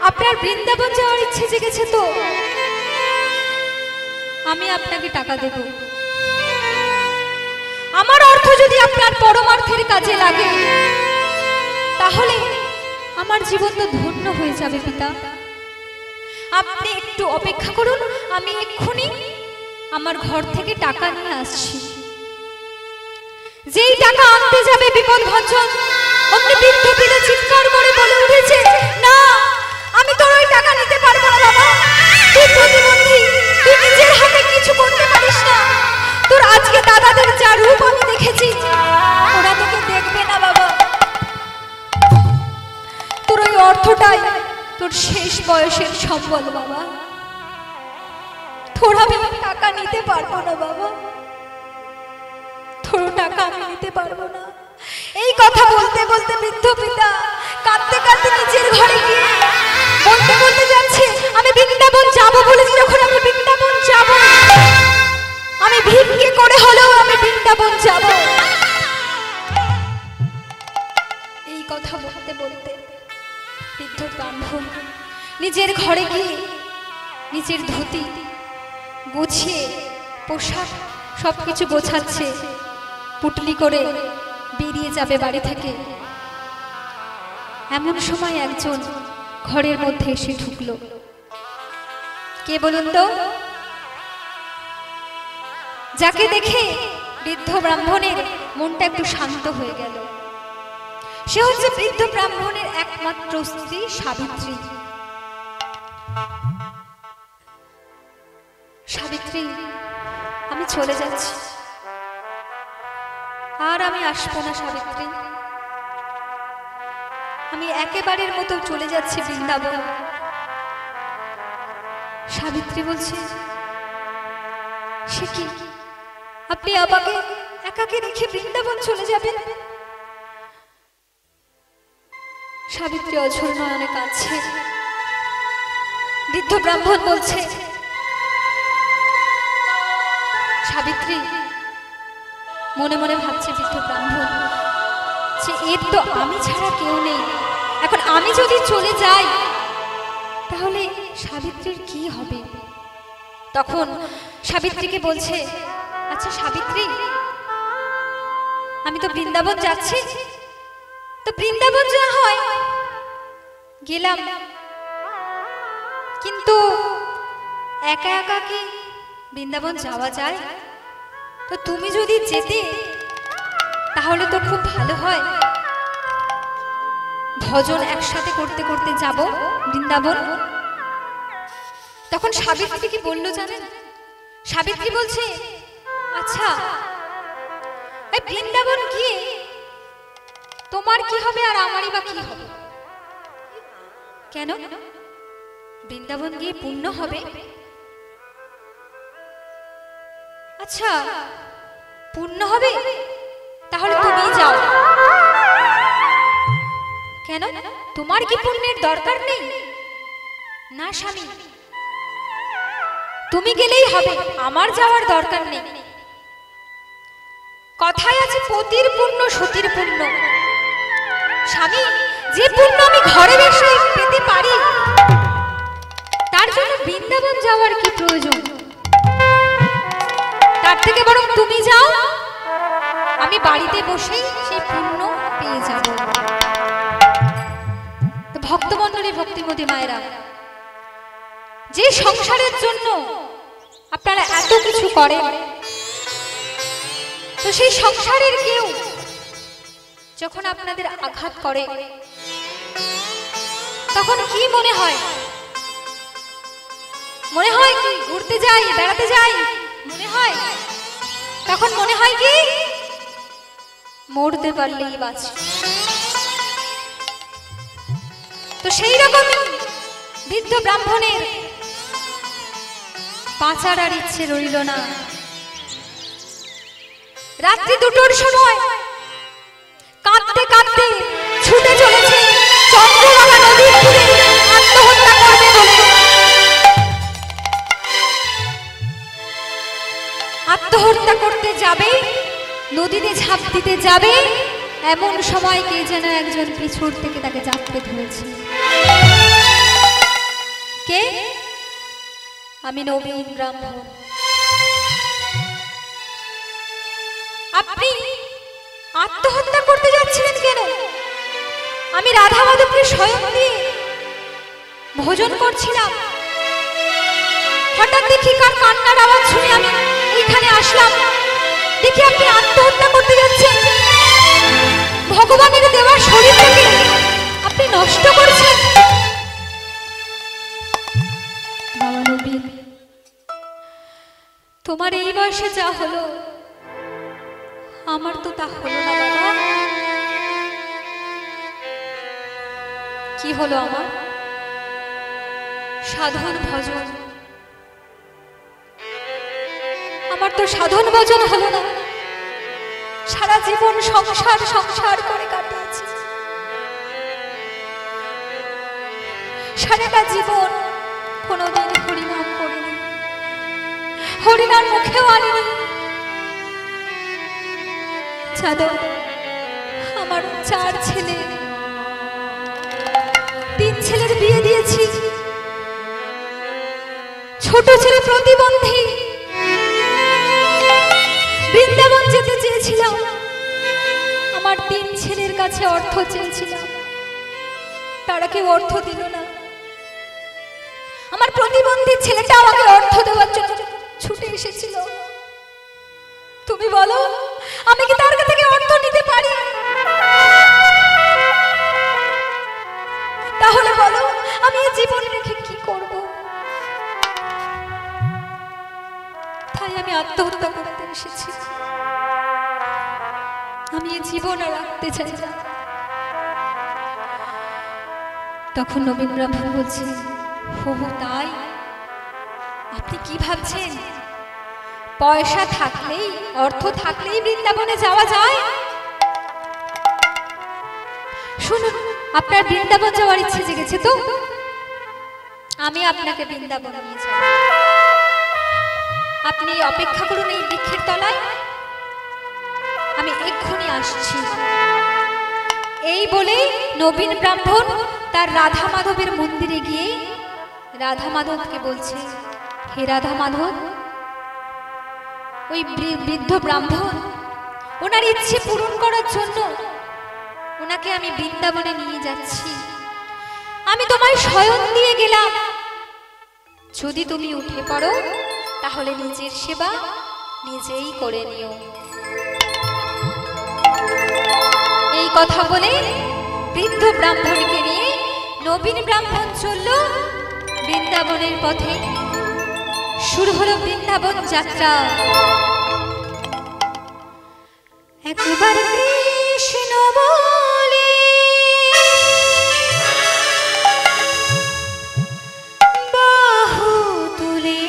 আপনার বৃন্দাবন যাওয়ার ইচ্ছে জেগেছে তো আমি আপনাকে টাকা দেব। আমার অর্থ যদি আপনার পরমার্থের কাজে লাগে তাহলে আমার জীবন তো ধন্য হয়ে যাবে পিতা। আপনি একটু অপেক্ষা করুন, আমি এক্ষুনি আমার ঘর থেকে টাকা নিয়ে আসছি। যেই টাকা আনতে যাবে বিপদ ভঞ্জন অমনি বৃদ্ধ পিতা চিৎকার করে বলে উঠেছে, না আমি তোর ওই টাকা নিতে পারবো না বাবা। তুই প্রতিবন্ধী, তুই নিজের হাতে কিছু করতে পারিস না। তোর আজকে দাদাদের যা রূপ আমি দেখেছি ওরা তোকে দেখবে না বাবা। তোর ওই অর্থটাই তোর শেষ বয়সের সম্বল বাবা। তোর আমি টাকা নিতে পারবো না বাবা, তোর টাকা আমি নিতে পারবো না। এই কথা বলতে বলতে বৃদ্ধ পিতা কাঁদতে কাঁদতে নিজের ঘরে গিয়ে বলতে বলতে যাচ্ছে, আমি বৃন্দাবন যাবো বলেছি যখন আমি বৃন্দাবন যাব, আমি ভিক্ষে করে হলেও আমি বৃন্দাবন যাব। এই কথা বলতে বলতে বৃদ্ধ ব্রাহ্মণ নিজের ঘরে গিয়ে নিজের ধুতি গুছিয়ে পোশাক সবকিছু গোছাচ্ছে, পুটলি করে বেরিয়ে যাবে বাড়ি থেকে। এমন সময় একজন ঘরের মধ্যে এসে ঢুকলো। কে বলুন তো? যাকে দেখে বৃদ্ধ ব্রাহ্মণের মনটা একটু শান্ত হয়ে গেল। সে হচ্ছে বৃদ্ধ ব্রাহ্মণের একমাত্র স্ত্রী সাবিত্রী। সাবিত্রী, আমি চলে যাচ্ছি, আর আমি আসবো না সাবিত্রী। আমি একেবারের মতো চলে যাচ্ছি বৃন্দাবন। সাবিত্রী বলছে, সে কি আপনি আমাকে একাকে রেখে বৃন্দাবন চলে যাবেন? সাবিত্রী অঝোর নয়নে কাঁদছে। বৃদ্ধ ব্রাহ্মণ বলছে, সাবিত্রী মনে মনে ভাবছে বৃদ্ধ ব্রাহ্মণ যে এর তো আমি ছাড়া কেউ নেই, এখন আমি যদি চলে যাই তাহলে সাবিত্রীর কি হবে? তখন সাবিত্রীকে বলছে, আচ্ছা সাবিত্রী আমি তো বৃন্দাবন যাচ্ছি, তো বৃন্দাবন যা হয় গেলাম, কিন্তু একা একা কি বৃন্দাবন যাওয়া যায়? তো তুমি যদি যেতে তাহলে তো খুব ভালো হয়, ভজন একসাথে করতে করতে যাব বৃন্দাবন। তখন সাবিত্রী কি বললো জানেন? সাবিত্রী বলছে, আচ্ছা এই বৃন্দাবন গিয়ে তোমার কি হবে আর আমারই বা কি হবে? কেন? বৃন্দাবন গিয়ে পুণ্য হবে। আচ্ছা পুণ্য হবে, তাহলে তুমি যাও। কেন? তোমার কি পুণ্যের দরকার নেই? না স্বামী, তুমি গেলেই হবে, আমার যাওয়ার দরকার নেই। কথায় আছে পতির পুণ্য সতীর পুণ্য। স্বামী, যে পুণ্য আমি ঘরে বসে পেতে পারি, তার জন্য বৃন্দাবন যাওয়ার কি প্রয়োজন? তার থেকে বরং তুমি যাও, আমি বাড়িতে বসেই সেই পুণ্য পেয়ে যাব। ভক্তমণ্ডলী, ভক্তিমতী মায়েরা, যে সংসারের জন্য আপনারা এত কিছু করেন, তো সেই সংসারের কেউ যখন আপনাদের আঘাত করে তখন কি মনে হয়? মনে হয় কি ঘুরতে যাই, বেড়াতে যাই, মনে হয়? তখন মনে হয় কি মরতে পারলেই বাঁচি। তো সেই রকমই বৃদ্ধ ব্রাহ্মণের বাঁচার আর ইচ্ছে রইল না। রাত্রি 2টোর সময় কাঁদতে কাঁদতে ছুটে চলেছে চন্দ্রভাগা নদীর তীরে আত্মহত্যা করবে বলে। আত্মহত্যা করতে যাবে, নদীতে ঝাঁপ দিতে যাবে, এমন সময় কে যেন একজন পিছন থেকে তাকে জাপটে ধরেছে। কে? আমি নবীন ব্রাহ্মণ। আপনি আত্মহত্যা করতে যাচ্ছিলেন কেন? আমি রাধা মাধবকে স্বয়ং দিয়ে ভোজন করছিলাম, হঠাৎ দেখি কার কান্নার আওয়াজ শুনে আমি এইখানে আসলাম। দেখি আপনি আত্মহত্যা করতে যাচ্ছেন, ভগবানের দেওয়া শরীরটাকে আপনি নষ্ট করছেন। বাবা নবীন, তোমার এই বয়সে যা হলো আমার তো তা হলো না বাবা। কি হলো আমার? সাধন ভজন। আমার তো সাধন ভজন হলো না, সারা জীবন সংসার সংসার করে কাটিয়েছি। সারাটা জীবন কোনোদিন হরিনাম করিনি, হরিনাম মুখেও আনিনি। জানো, আমার 4 ছেলে, 3 ছেলের বিয়ে দিয়েছি। ছোট ছেলে প্রতিবন্ধী, বৃন্দাবন যেতে চেয়েছিলাম, আমার 3 ছেলের কাছে অর্থ চেয়েছিলাম, তারা কেউ অর্থ দিল না। আমার প্রতিবন্ধী ছেলেটা আমাকে অর্থ দেওয়ার জন্য ছুটে এসেছিল। তুমি বলো, আমি কি তার কাছ থেকে অর্থ নিতে পারি? তাহলে বলো, আমি এই জীবন রেখে কি করব? তাই আমি আত্মহত্যা করতে এসেছি। আমি এই জীবন আর রাখতে চাই না। তখন নবীন ব্রাহ্মণ বলছে, হবু তাই? আপনি কি ভাবছেন পয়সা থাকলেই, অর্থ থাকলেই বৃন্দাবনে যাওয়া যায়? শুনুন, আপনার বৃন্দাবন যাওয়ার ইচ্ছে জেগেছে তো আমি আপনাকে বৃন্দাবন নিয়ে যাব। আপনি অপেক্ষা করুন এই বৃক্ষের তলায়, আমি এক্ষুনি আসছি। এই বলে নবীন ব্রাহ্মণ তার রাধা মাধবের মন্দিরে গিয়ে রাধা মাধবকে বলছে, হে রাধা মাধব, ওই বৃদ্ধ ব্রাহ্মণ ওনার ইচ্ছে পূরণ করার জন্য ওনাকে আমি বৃন্দাবনে নিয়ে যাচ্ছি। আমি তোমায় শয়ন দিয়ে গেলাম, যদি তুমি উঠে পড়ো তাহলে নিজের সেবা নিজেই করে নিও। এই কথা বলে বৃদ্ধ ব্রাহ্মণকে নিয়ে নবীন ব্রাহ্মণ চলল বৃন্দাবনের পথে। শুরু হলো বৃন্দাবন যাত্রা। একবার কৃষ্ণ বলে বাহু তুলে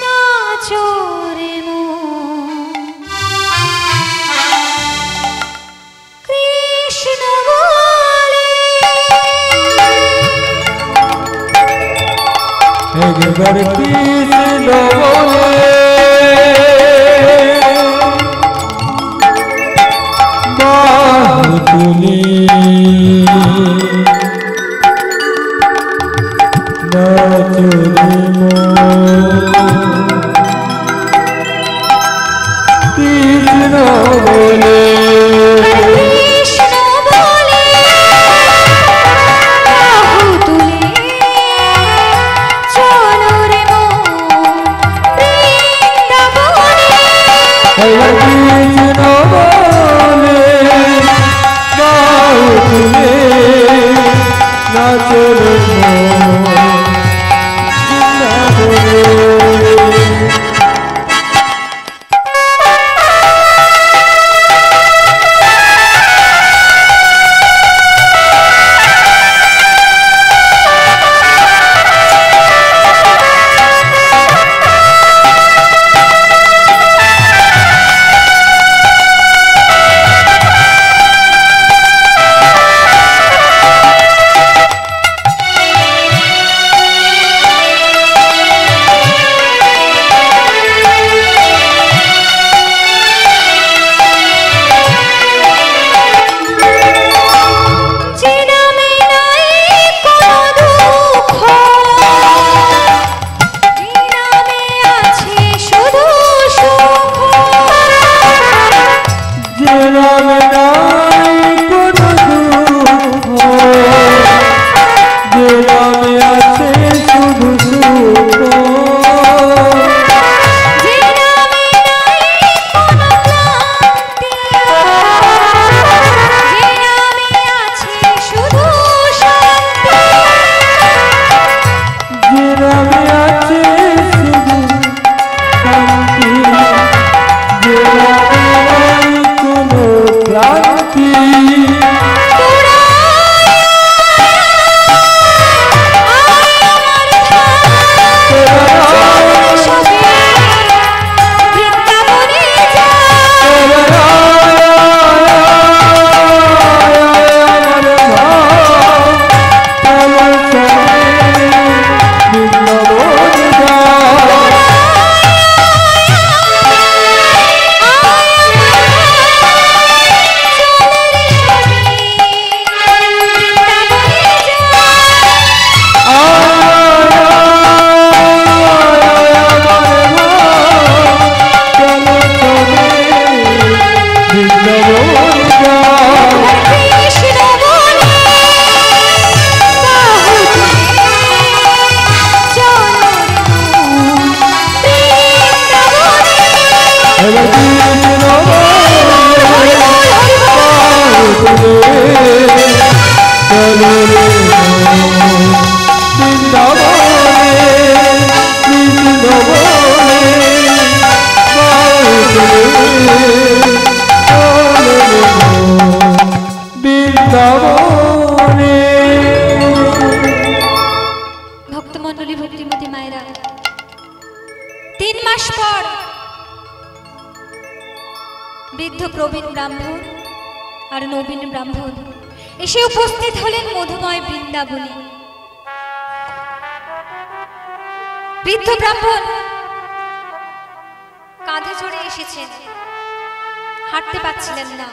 নাচো রে মন, কৃষ্ণ বলে একবার কৃষ্ণ বলে বাহু তুলে নাচো রে মন, কৃষ্ণ বলে কৃষ্ণ বলে বাহু তুলে চলো রে মন বৃন্দাবনে। একবার কৃষ্ণ বলে বাহু তুলে নাচো রে মন, বৃন্দাবনে। যে নামে নাই কোনো দুঃখ, যে নামে আছে শুধু সুখ, যে নামে নাই কোনো দুঃখ, যে নামে আছে শুধু সুখ, যে নামে নাই কোনো ক্লান্তি, যে নামে আছে শুধু শান্তি, যে নামে আছে শুধু শান্তি, যে নামে নাই কোনো ক্লান্তি। বৃন্দাবনে যা কৃষ্ণ বলে বাহু তুলে চলো রে মন ভক্তমণ্ডলী, ভক্তিমতী মায়েরা, 3 মাস পর বৃদ্ধ প্রবীণ ব্রাহ্মণ আর নবীন ব্রাহ্মণ এসে উপস্থিত হলেন মধুময় বৃন্দাবনে। বৃদ্ধ ব্রাহ্মণ কাঁধে চড়ে এসেছেন, হাঁটতে পারছিলেন না,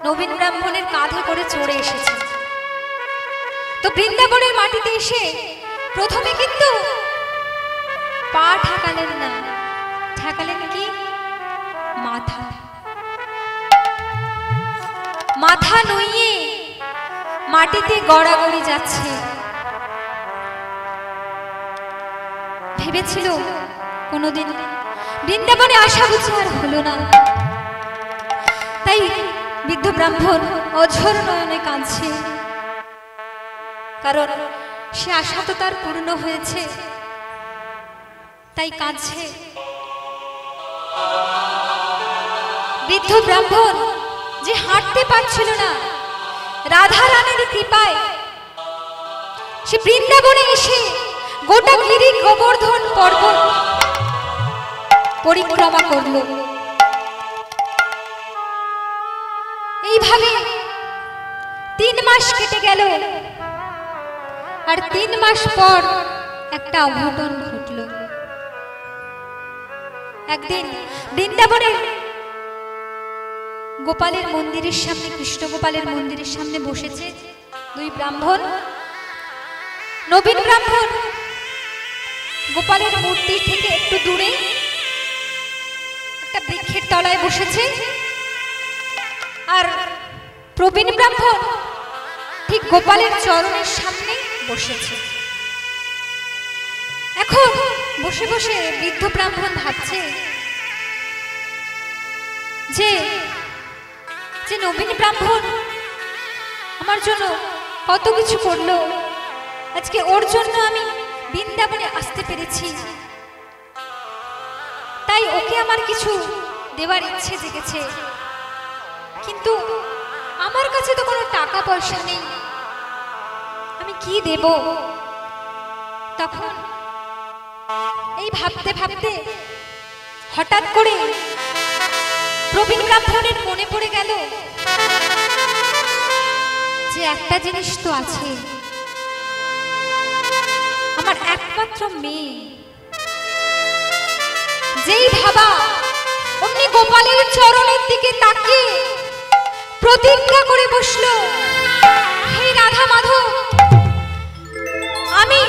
নবীন ব্রাহ্মণের কাঁধে করে চড়ে এসেছেন। তো বৃন্দাবনের মাটিতে এসে প্রথমে কিন্তু পা ঠেকালেন না, ঠেকালেন কি মাথা। মাথা নুইয়ে মাটিতে গড়াগড়ি যাচ্ছে। ভেবেছিল কোনোদিন বৃন্দাবনে আসা বুঝি আর হলো না, তাই বৃদ্ধ ব্রাহ্মণ অঝোর নয়নে কাঁদছে, কারণ সে আশা তো তার পূর্ণ হয়েছে, তাই কাঁদছে। বৃদ্ধ ব্রাহ্মণ যে হাঁটতে পারছিল না, রাধা রানীর কৃপায় সে বৃন্দাবনে এসে গোটা গিরি গোবর্ধন পর্বত পরিক্রমা করল। এইভাবে 3 মাস কেটে গেল, আর 3 মাস পর একটা অঘটন ঘটল। একদিন বৃন্দাবনের গোপালের মন্দিরের সামনে, কৃষ্ণ গোপালের মন্দিরের সামনে বসেছে 2 ব্রাহ্মণ। নবীন ব্রাহ্মণ গোপালের মূর্তি থেকে একটু দূরে একটা বৃক্ষের তলায় বসেছে, আর প্রবীণ ব্রাহ্মণ ঠিক গোপালের চরণের সামনে বসেছে। এখন বসে বসে বৃদ্ধ ব্রাহ্মণ ভাবছে যে যে নবীন ব্রাহ্মণ আমার জন্য কত কিছু করলো, আজকে ওর জন্য আমি বৃন্দাবনে আসতে পেরেছি, তাই ওকে আমার কিছু দেওয়ার ইচ্ছে জেগেছে, কিন্তু আমার কাছে তো কোনো টাকা পয়সা নেই, আমি কি দেব? তখন এই ভাবতে ভাবতে হঠাৎ করে প্রবীণ ব্রাহ্মণের মনে পড়ে গেল যে একটা জিনিস তো আছে, আমার একমাত্র মেয়ে। যেই ভাবা অমনি গোপালের চরণের দিকে তাকিয়ে প্রতিজ্ঞা করে বসলো, হে রাধা মাধব, আমি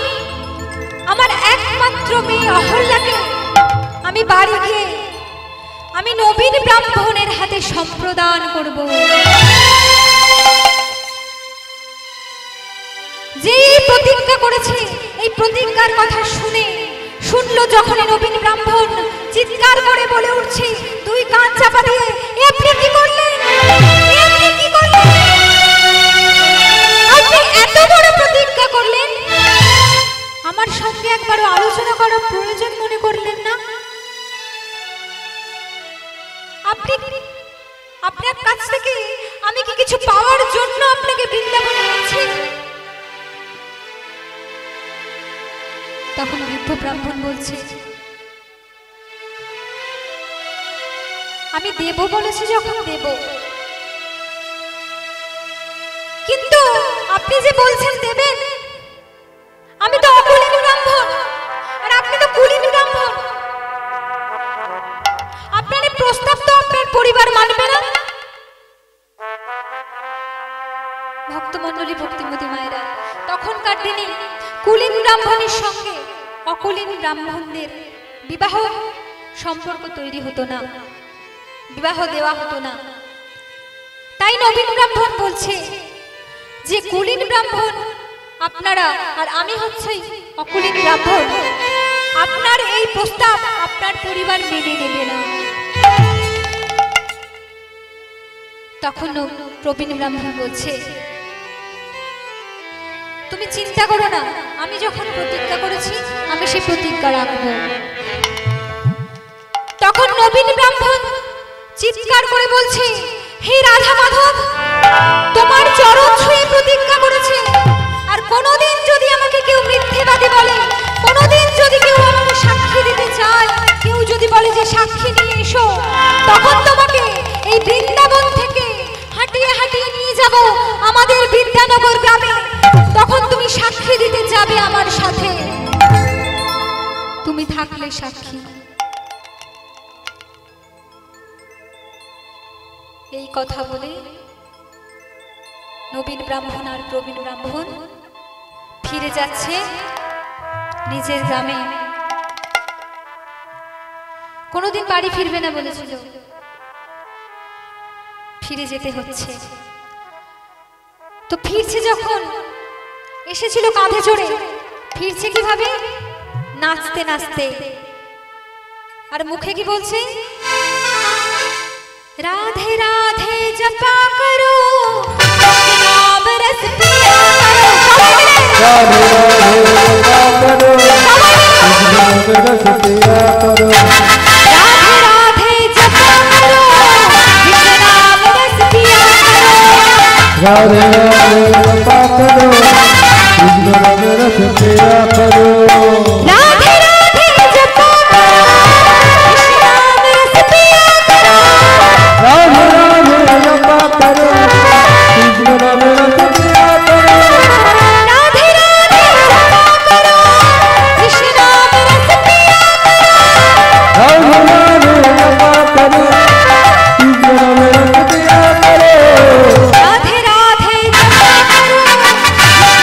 আমার একমাত্র মেয়ে অহল্যাকে আমি বাড়ি গিয়ে আমি নবীন ব্রাহ্মণের হাতে সম্প্রদান করব। যে প্রতিজ্ঞা করেছে, এই প্রতিজ্ঞার কথা শুনলো যখন নবীন ব্রাহ্মণ চিৎকার করে বলে উঠছে 2 কান চাপা দিয়ে, আপনি কি করলেন? আপনি কি করলেন? আপনি এত বড় প্রতিজ্ঞা করলেন, আমার সঙ্গে একবারও আলোচনা করার প্রয়োজন মনে করলেন না? আপনার কাছ থেকে আমি কি কিছু পাওয়ার জন্য আপনাকে বৃন্দাবনে এনেছি? তখন বৃদ্ধ ব্রাহ্মণ বলছে, আমি দেব বলেছি যখন দেব, কিন্তু আপনি যে বলছেন দেবেন, আমি তো অকুলীন ব্রাহ্মণ আর আপনি তো কুলীন ব্রাহ্মণ, আপনার এই প্রস্তাব তো আপনার পরিবার মানবে না। ভক্তমণ্ডলী, ভক্তিমতী মায়েরা, তখনকার দিনে কুলীন ব্রাহ্মণের সঙ্গে অকুলীন ব্রাহ্মণদের বিবাহ সম্পর্ক তৈরি হতো না, বিবাহ দেওয়া হতো না। তাই নবীন ব্রাহ্মণ বলছে যে কুলীন ব্রাহ্মণ আপনারা, আর আমি হচ্ছে অকুলীন ব্রাহ্মণ, আপনার এই প্রস্তাব আপনার পরিবার মেনে নেবে না। তখন প্রবীণ ব্রাহ্মণ বলছে, তুমি চিন্তা করো না, আমি যখন প্রতিজ্ঞা করেছি আমি সেই প্রতিজ্ঞা রাখবো। তখন নবীন ব্রাহ্মণ চিৎকার করে বলছে, হে রাধা মাধব, তোমার চরণ ছুঁয়ে প্রতিজ্ঞা করেছে, আর কোনোদিন যদি আমাকে কেউ মিথ্যেবাদী বলে, কোনোদিন যদি কেউ আমাকে সাক্ষী দিতে চায়, কেউ যদি বলে যে সাক্ষী নিয়ে এসো, তখন তোমাকে এই বৃন্দাবন থেকে হাঁটিয়ে হাঁটিয়ে নিয়ে যাব আমাদের বিদ্যানগর গ্রামে, তখন তুমি সাক্ষী দিতে যাবে আমার সাথে, তুমি থাকলে সাক্ষী। এই কথা বলে নবীন ব্রাহ্মণ আর প্রবীণ ব্রাহ্মণ ফিরে যাচ্ছে নিজের গ্রামে। কোনোদিন বাড়ি ফিরবে না বলেছিল, ফিরে যেতে হচ্ছে। তো ফিরছে যখন, এসেছিল কাঁধে চড়ে, ফিরছে কিভাবে? নাচতে নাচতে। আর মুখে কি বলছে? রাধে রাধে জপা করো, নাম রস পিয়া করো। রাধে রাধে জপা করো, নাম রস পিয়া করো। রাধে রাধে জপা করো, নাম রস পিয়া করো। রাধে রাধে জপা করো, নাম রস পিয়া করো। রাধে রাধে জপা করো, নাম রস পিয়া করো। রাধে রাধে জপা করো, নাম রস পিয়া করো। রাধে রাধে জপা করো, কৃষ্ণ নাম রস পিয়া করো। রাধে রাধে জপা করো,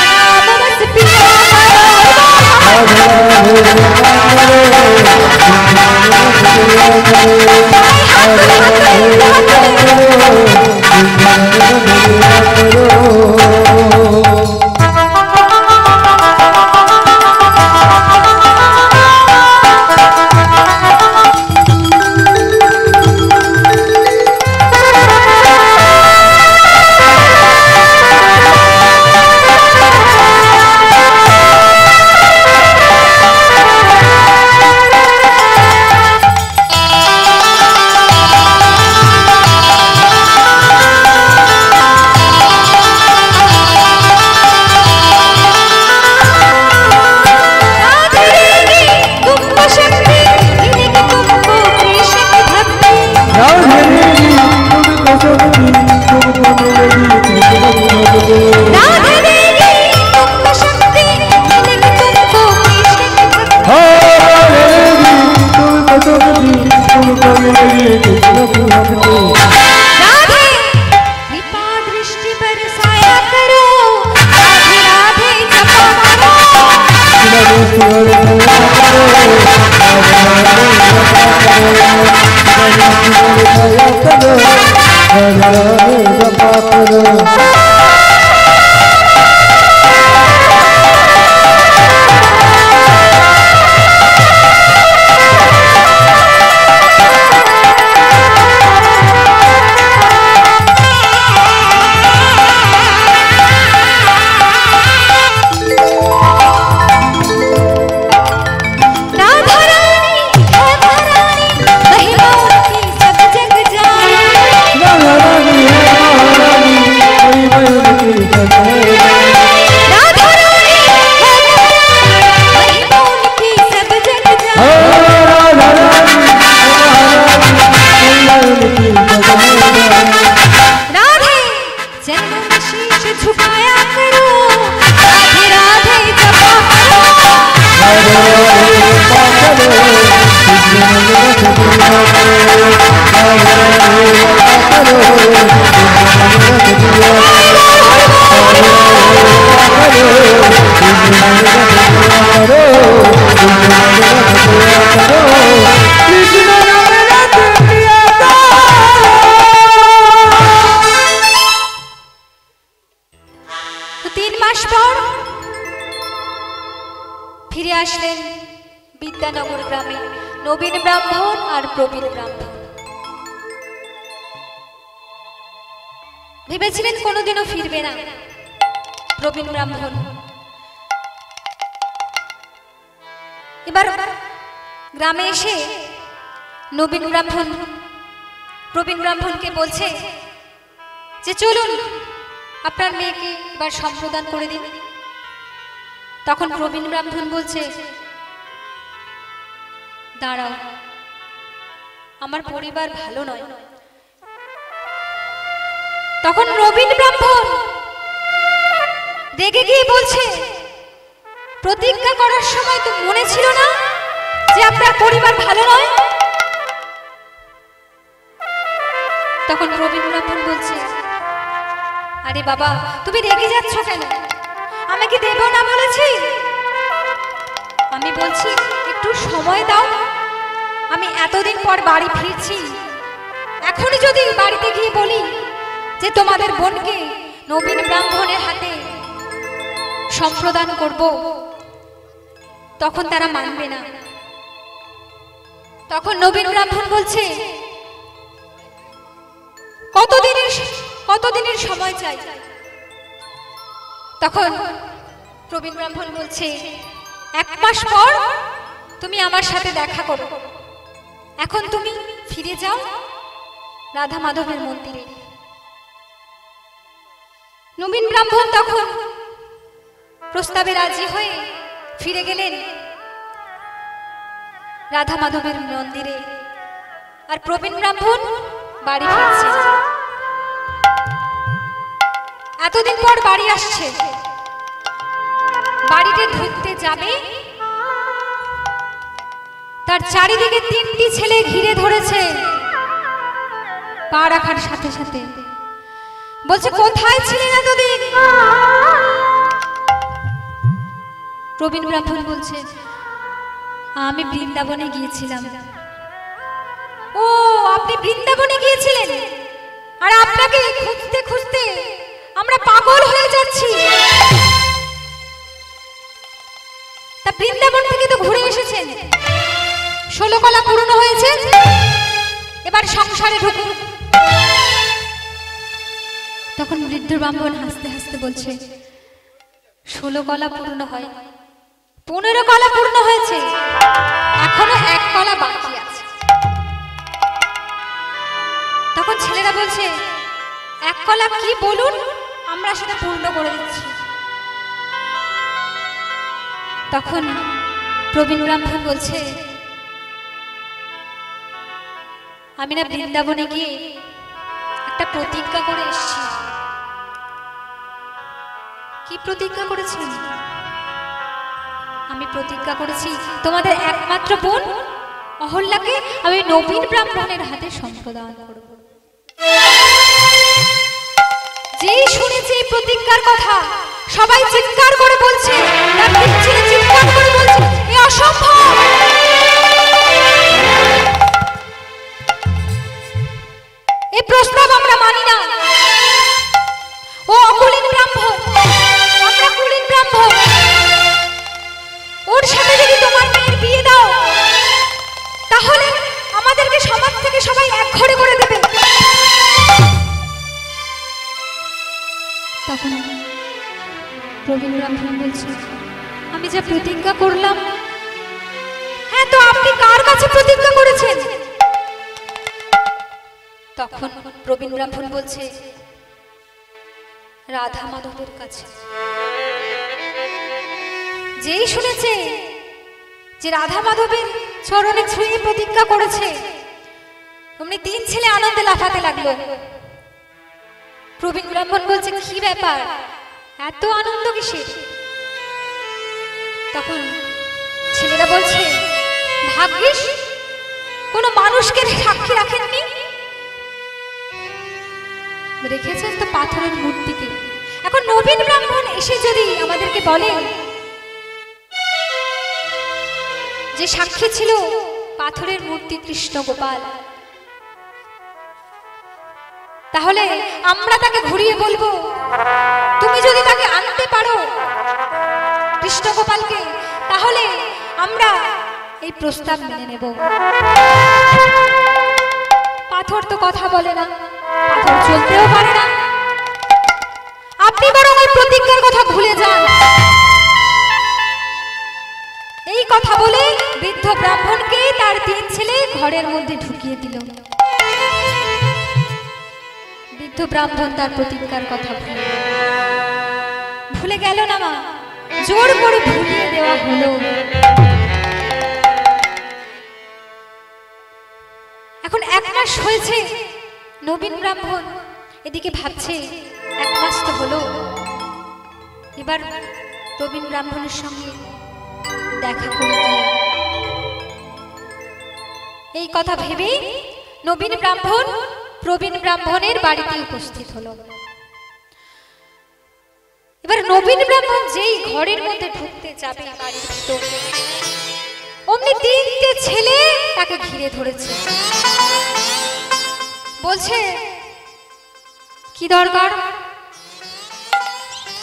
নাম রস পিয়া করো। রাধে রাধে জপা করো, নাম রস পিয়া করো। রাধে রাধে জপা করো, ফিরে আসলেন বিদ্যানগর গ্রামে নবীন ব্রাহ্মণ আর প্রবীণ ব্রাহ্মণ। ভেবেছিলেন কোনোদিনও ফিরবে না প্রবীণ ব্রাহ্মণ। এবার গ্রামে এসে নবীন ব্রাহ্মণ প্রবীণ ব্রাহ্মণকে বলছে যে চলুন আপনার মেয়েকে এবার সম্প্রদান করে দিন। তখন প্রবীণ ব্রাহ্মণ বলছে দাঁড়াও, আমার পরিবার ভালো নয়। তখন নবীন ব্রাহ্মণ রেগে গিয়ে বলছে প্রতিজ্ঞা করার সময় তো মনে ছিল না যে আপনার পরিবার ভালো নয়? তখন প্রবীণ ব্রাহ্মণ বলছে আরে বাবা তুমি রেগে যাচ্ছ কেন? আমি কি দেব না বলেছি? আমি বলছি একটু সময় দাও, আমি আমি এতদিন পর বাড়ি ফিরছি, এখনই যদি বাড়িতে গিয়ে বলি যে তোমাদের বোনকে নবীন ব্রাহ্মণের হাতে সম্প্রদান করব, তখন তারা মানবে না। তখন নবীন ব্রাহ্মণ বলছে, কতদিনের সময় চাই? তখন প্রবীণ ব্রাহ্মণ বলছে, 1 মাস পর তুমি আমার সাথে দেখা করো। এখন তুমি ফিরে যাও রাধা মাধবের মন্দিরে। নবীন ব্রাহ্মণ তখন প্রস্তাবে রাজি হয়ে ফিরে গেলেন রাধা মাধবের মন্দিরে, আর প্রবীণ ব্রাহ্মণ বাড়ি ফিরছে। এতদিন পর বাড়ি আসছে, বাড়িতে ঢুকতে যাবে, তার চারিদিকে 3টি ছেলে ঘিরে ধরেছে। পা রাখার সাথে সাথে বলছে, কোথায় ছিলেন এতদিন? প্রবীণ ব্রাহ্মণ বলছে, আমি বৃন্দাবনে গিয়েছিলাম। ও, আপনি বৃন্দাবনে গিয়েছিলেন? আর আপনাকে খুঁজতে খুঁজতে আমরা পাগল হয়ে যাচ্ছি। তা বৃন্দাবন থেকে তো ঘুরে এসেছেন, 16 কলা পূর্ণ হয়েছে, এবার সংসারে ঢুকুন। তখন বৃদ্ধ ব্রাহ্মণ হাসতে হাসতে বলছে, 16 কলা পূর্ণ হয়, 15 কলা পূর্ণ হয়েছে, এখনো 1 কলা বাকি আছে। তখন ছেলেরা বলছে, 1 কলা কি বলুন, আমরা সেটা পূর্ণ করে দিচ্ছি। তখন প্রবীণ ব্রাহ্মণ বলছে, আমি না বৃন্দাবনে গিয়ে একটা প্রতিজ্ঞা করে এসেছি। কি প্রতিজ্ঞা করেছেন? আমি প্রতিজ্ঞা করেছি তোমাদের একমাত্র বোন অহল্যাকে আমি নবীন ব্রাহ্মণের হাতে সম্প্রদান করব। যেই শুনেছে এই প্রতিজ্ঞার কথা, সবাই চিৎকার করে বলছে, তার তিন ছেলে চিৎকার করে বলছে, এ অসম্ভব, এই প্রস্তাব আমরা মানি না। ও অকুলীন ব্রাহ্মণ, আমরা কুলীন ব্রাহ্মণ, ওর সাথে যদি তোমার মেয়ের বিয়ে দাও, তাহলে আমাদেরকে সমাজ থেকে সবাই একঘরে করে দেবে। তখন প্রবীণ ব্রাহ্মণ বলছে, আমি যা প্রতিজ্ঞা করলাম। হ্যাঁ, তো আপনি কার কাছে প্রতিজ্ঞা করেছেন? তখন প্রবীণ ব্রাহ্মণ বলছে, রাধা মাধবের কাছে। যেই শুনেছে যে রাধা মাধবের চরণে ছুঁয়ে প্রতিজ্ঞা করেছে, অমনি 3 ছেলে আনন্দে লাফাতে লাগলো। প্রবীণ ব্রাহ্মণ বলছে, কি ব্যাপার, এত আনন্দ কিসের? তখন ছেলেরা বলছে, ভাগ্যিস কোন মানুষকে সাক্ষী রাখেননি, রেখেছেন তো পাথরের মূর্তিকে। এখন নবীন ব্রাহ্মণ এসে যদি আমাদেরকে বলে যে সাক্ষী ছিল পাথরের মূর্তি কৃষ্ণ গোপাল, তাহলে আমরা তাকে ঘুরিয়ে বলবো, তুমি যদি তাকে আনতে পারো কৃষ্ণ গোপালকে, তাহলে আমরা এই প্রস্তাব মেনে নেব। পাথর তো কথা বলে না, পাথর চলতেও পারে না, আপনি বরং ওই প্রতিজ্ঞার কথা ভুলে যান। এই কথা বলে বৃদ্ধ ব্রাহ্মণকে তার 3 ছেলে ঘরের মধ্যে ঢুকিয়ে দিল। বৃদ্ধ ব্রাহ্মণ তার প্রতিজ্ঞার কথা ভুলে গেল না, মা, জোর করে ভুলিয়ে দেওয়া হলো। এখন 1 মাস হয়েছে, নবীন ব্রাহ্মণ এদিকে ভাবছে 1 মাস তো হলো, এবার প্রবীণ ব্রাহ্মণের সঙ্গে দেখা করে এই কথা ভেবে নবীন ব্রাহ্মণ প্রবীণ ব্রাহ্মণের বাড়িতে উপস্থিত হলো। এবার নবীন ব্রাহ্মণ যেই ঘরের মধ্যে ঢুকতে যাবে বাড়ির ভিতর, অমনি তিনটে ছেলে তাকে ঘিরে ধরেছে, বলছে কি দরকার?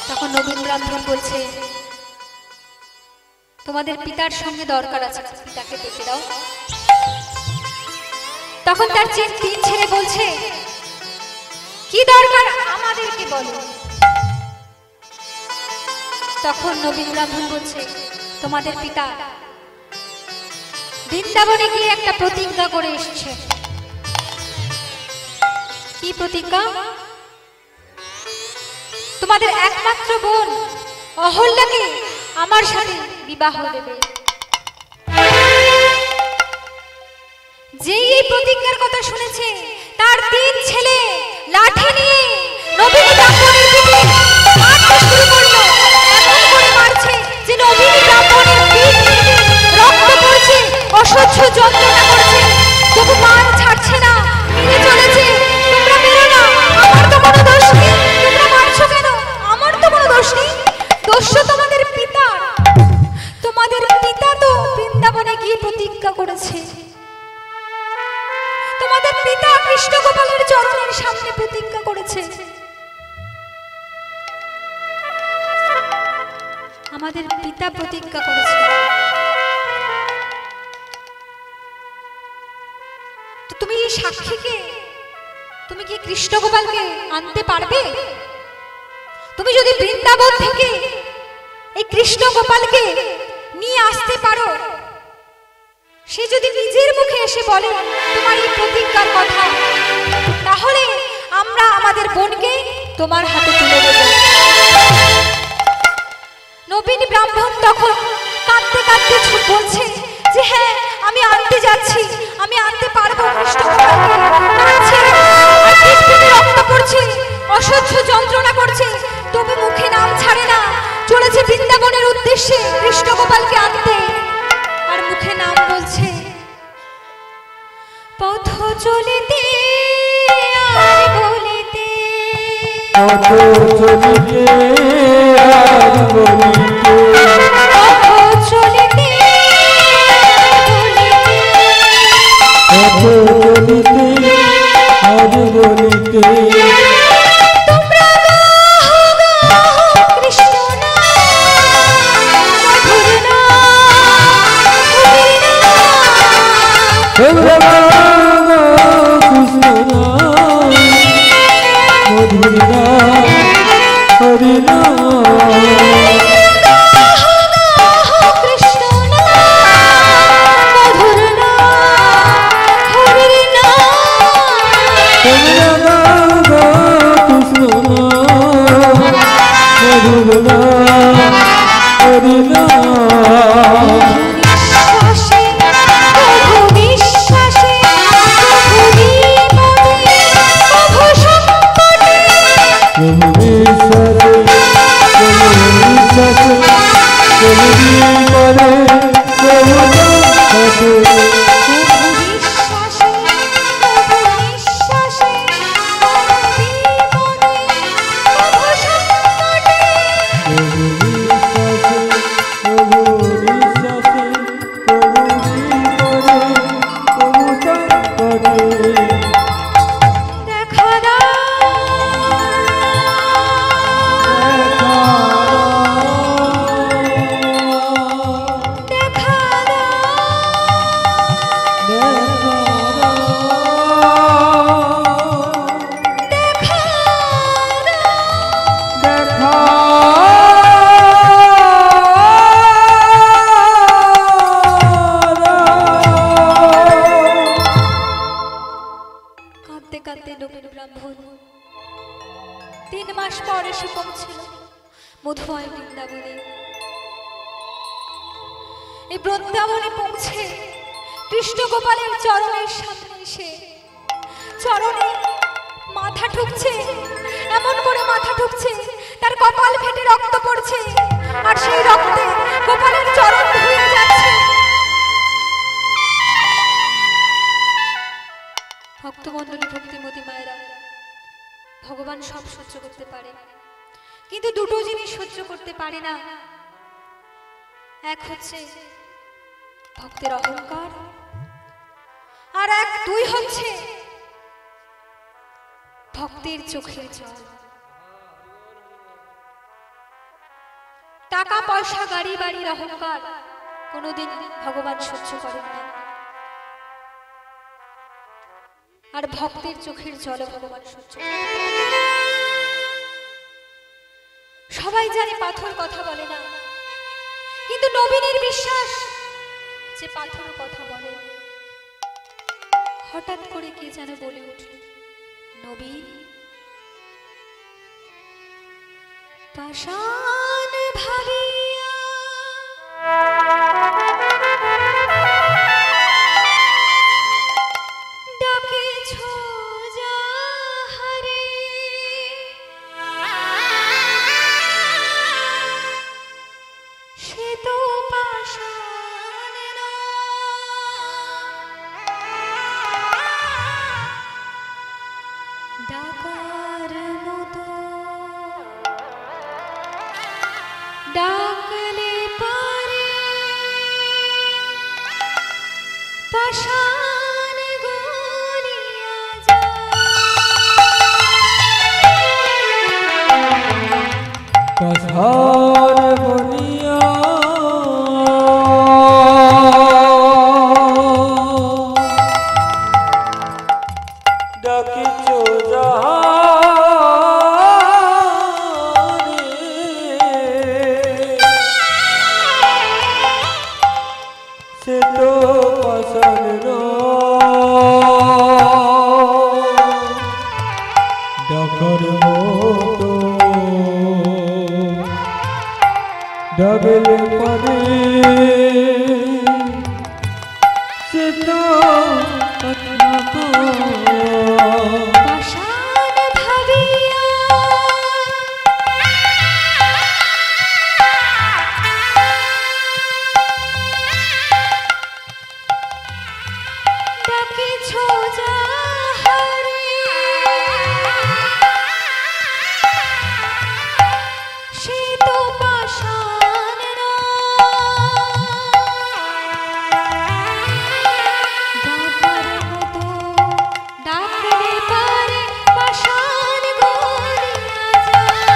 তখন নবীন ব্রাহ্মণ বলছে, তোমাদের পিতার সঙ্গে দরকার আছে, পিতাকে ডেকে দাও। তখন তার তিন ছেলে বলছে, কি দরকার আমাদেরকে বলো। তখন নবীন ব্রাহ্মণ বলছে, তোমাদের পিতা বৃন্দাবনে গিয়ে একটা প্রতিজ্ঞা করে এসছে। কি প্রতিজ্ঞা? তোমাদের একমাত্র বোন অহল্যাকে আমার সাথে বিবাহ দেবে। যেই এই প্রতিজ্ঞার কথা শুনেছে, তার তিন ছেলে লাঠি নিয়ে নবীন ব্রাহ্মণের পিঠে মারতে শুরু করলো। এমন করে মারছে যে নবীন ব্রাহ্মণের পিঠ থেকে রক্ত পড়ছে, অসহ্য যন্ত্রণা করছে, তবু মার ছাড়ছে না, মেরে চলেছে। তোমরা মেরো না, আমার তো কোনো দোষ নেই, তোমরা মারছো কেন? আমার তো কোনো দোষ নেই, দোষ তোমাদের পিতার। তোমাদের পিতা তো বৃন্দাবনে গিয়ে প্রতিজ্ঞা করেছে, তোমাদের পিতা কৃষ্ণ গোপালের চরণের সামনে প্রতিজ্ঞা করেছে, আমাদের পিতা প্রতিজ্ঞা করেছে। তো তুমি এই সাক্ষীকে, তুমি কি কৃষ্ণ গোপালকে আনতে পারবে? তুমি যদি বৃন্দাবন থেকে এই কৃষ্ণ গোপালকে নিয়ে আসতে পারো, সে যদি নিজের মুখে এসে বলে তোমার এই প্রতিজ্ঞার কথা, তাহলে আমরা আমাদের বোনকে তোমার হাতে তুলে দেব। নবীন ব্রাহ্মণ তখন কাঁদতে কাঁদতে বলছে যে হ্যাঁ, আমি আনতে যাচ্ছি, আমি আনতে পারবো কৃষ্ণ গোপালকে। কাঁদছে, আর পিঠ থেকে রক্ত পড়ছে, অসহ্য যন্ত্রণা করছে, তবে মুখে নাম ছাড়ে না। চলেছে বৃন্দাবনের উদ্দেশ্যে কৃষ্ণ গোপালকে আনতে, আর মুখে নাম বলছে। পথ চলিতে আর বলিতে, পথ চলিতে আর বলিতে, পথ চলিতে পথ চলিতে আর বলিতে, তোমরা গাও গাও কৃষ্ণ নাম, মধুর নাম, হরি নাম। তোমরা কৃষ্ণ নাম, মধুর নাম, হরি নাম। কৃষ্ণ নাম, মধুর নাম, হরি নাম। তোমরা কৃষ্ণ নাম, মধুর নাম, হরি নাম। বিশ্বাসে প্রভু বিশ্বাসে, প্রভু বিপদে, প্রভু সংকটে, প্রভু বিশ্বাসে, প্রভু বিশ্বাসে, প্রভু বিপদে, প্রভু সংকটে, প্রভু বিশ্বাসে, প্রভু বিশ্বাসে, প্রভু বিপদে, প্রভু সংকটে। প্রভু বিশ্বাসে, প্রভু বিশ্বাসে, প্রভু বিপদে, প্রভু সংকটে। দেখা দাও, দেখা কাঁদতে কাঁদতে নবীন ব্রাহ্মণ 3 মাস পর এসে পৌঁছিল মধুময় বৃন্দাবনে। এই বৃন্দাবনে পৌঁছে কৃষ্ণ গোপালের চরণের সামনে এসে চরণে মাথা ঠুকছে, এমন করে মাথা ঠুকছে তার কপাল ফেটে রক্ত পড়ছে, আর সেই রক্তে গোপালের চরণ ধুয়ে যাচ্ছে। ভক্তমণ্ডলী, ভক্তিমতী মায়েরা, ভগবান সব সহ্য করতে পারে, কিন্তু দুটো জিনিস সহ্য করতে পারে না। এক হচ্ছে ভক্তের অহংকার, আর এক দুই হচ্ছে ভক্তের চোখের জল। টাকা পয়সা গাড়ি বাড়ির অহংকার কোনোদিন ভগবান সহ্য করেন না, আর ভক্তের চোখের জল ভগবান সহ্য করেন। সবাই জানে পাথর কথা বলে না, কিন্তু নবীনের বিশ্বাস যে পাথর কথা বলে। হঠাৎ করে কে যেন বলে উঠল, নবীন পাষাণ ভাবিয়া ডাকেছ যাহারে, সে তো পাষাণ না, ডাকার মতো ডাকলে পারে পাষাণ গলিয়া পাষাণ বলিয়া ডাকিছ যাহারে, সে তো পাষাণ ডাকার মতো ডাকলে পারে, সে তো পাষাণ ভাবিয়া ডাকিছ যাহারে, সে তো পাষাণ না, ডাকার মতো ডাকলে পারে পাষাণ গলিয়া যায়।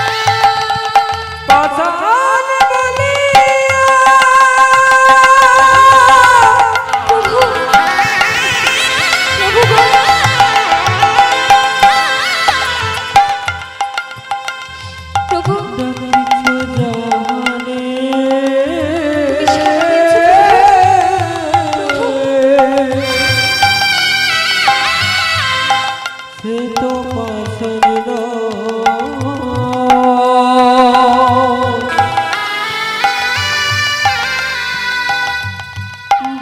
পাষাণ বলিয়া প্রভু, প্রভু গো, প্রভু ডাকিছ যাহারে, সে তো পাষাণ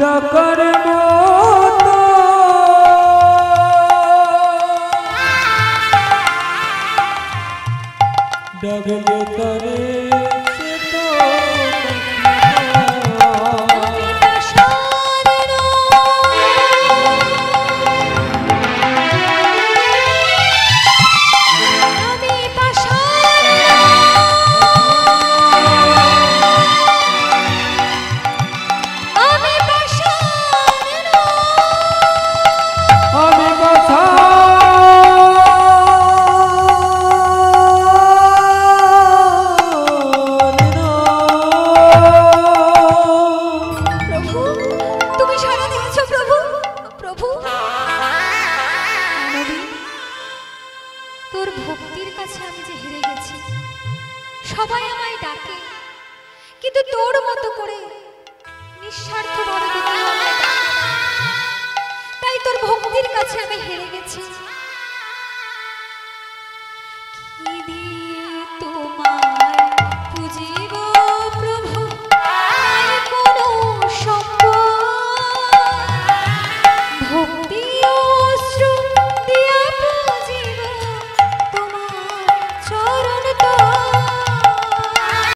ডাকার মতো ডাকলে তারে, সে তো আমি পাষাণ না, আমি পাষাণ না, আমি পাষাণ না, আমি পাষাণ প্রভু তুমি সাড়া দিয়েছো প্রভু, প্রভু নবী, তোর ভক্তির কাছে আমি যে হেরে গেছি। সবাই আমায় ডাকে, কিন্তু তোর মতো করে নিঃস্বার্থভাবে তো কেউ আমায় ডাকে না। তাই তোর ভক্তির কাছে আমি হেরে গেছি।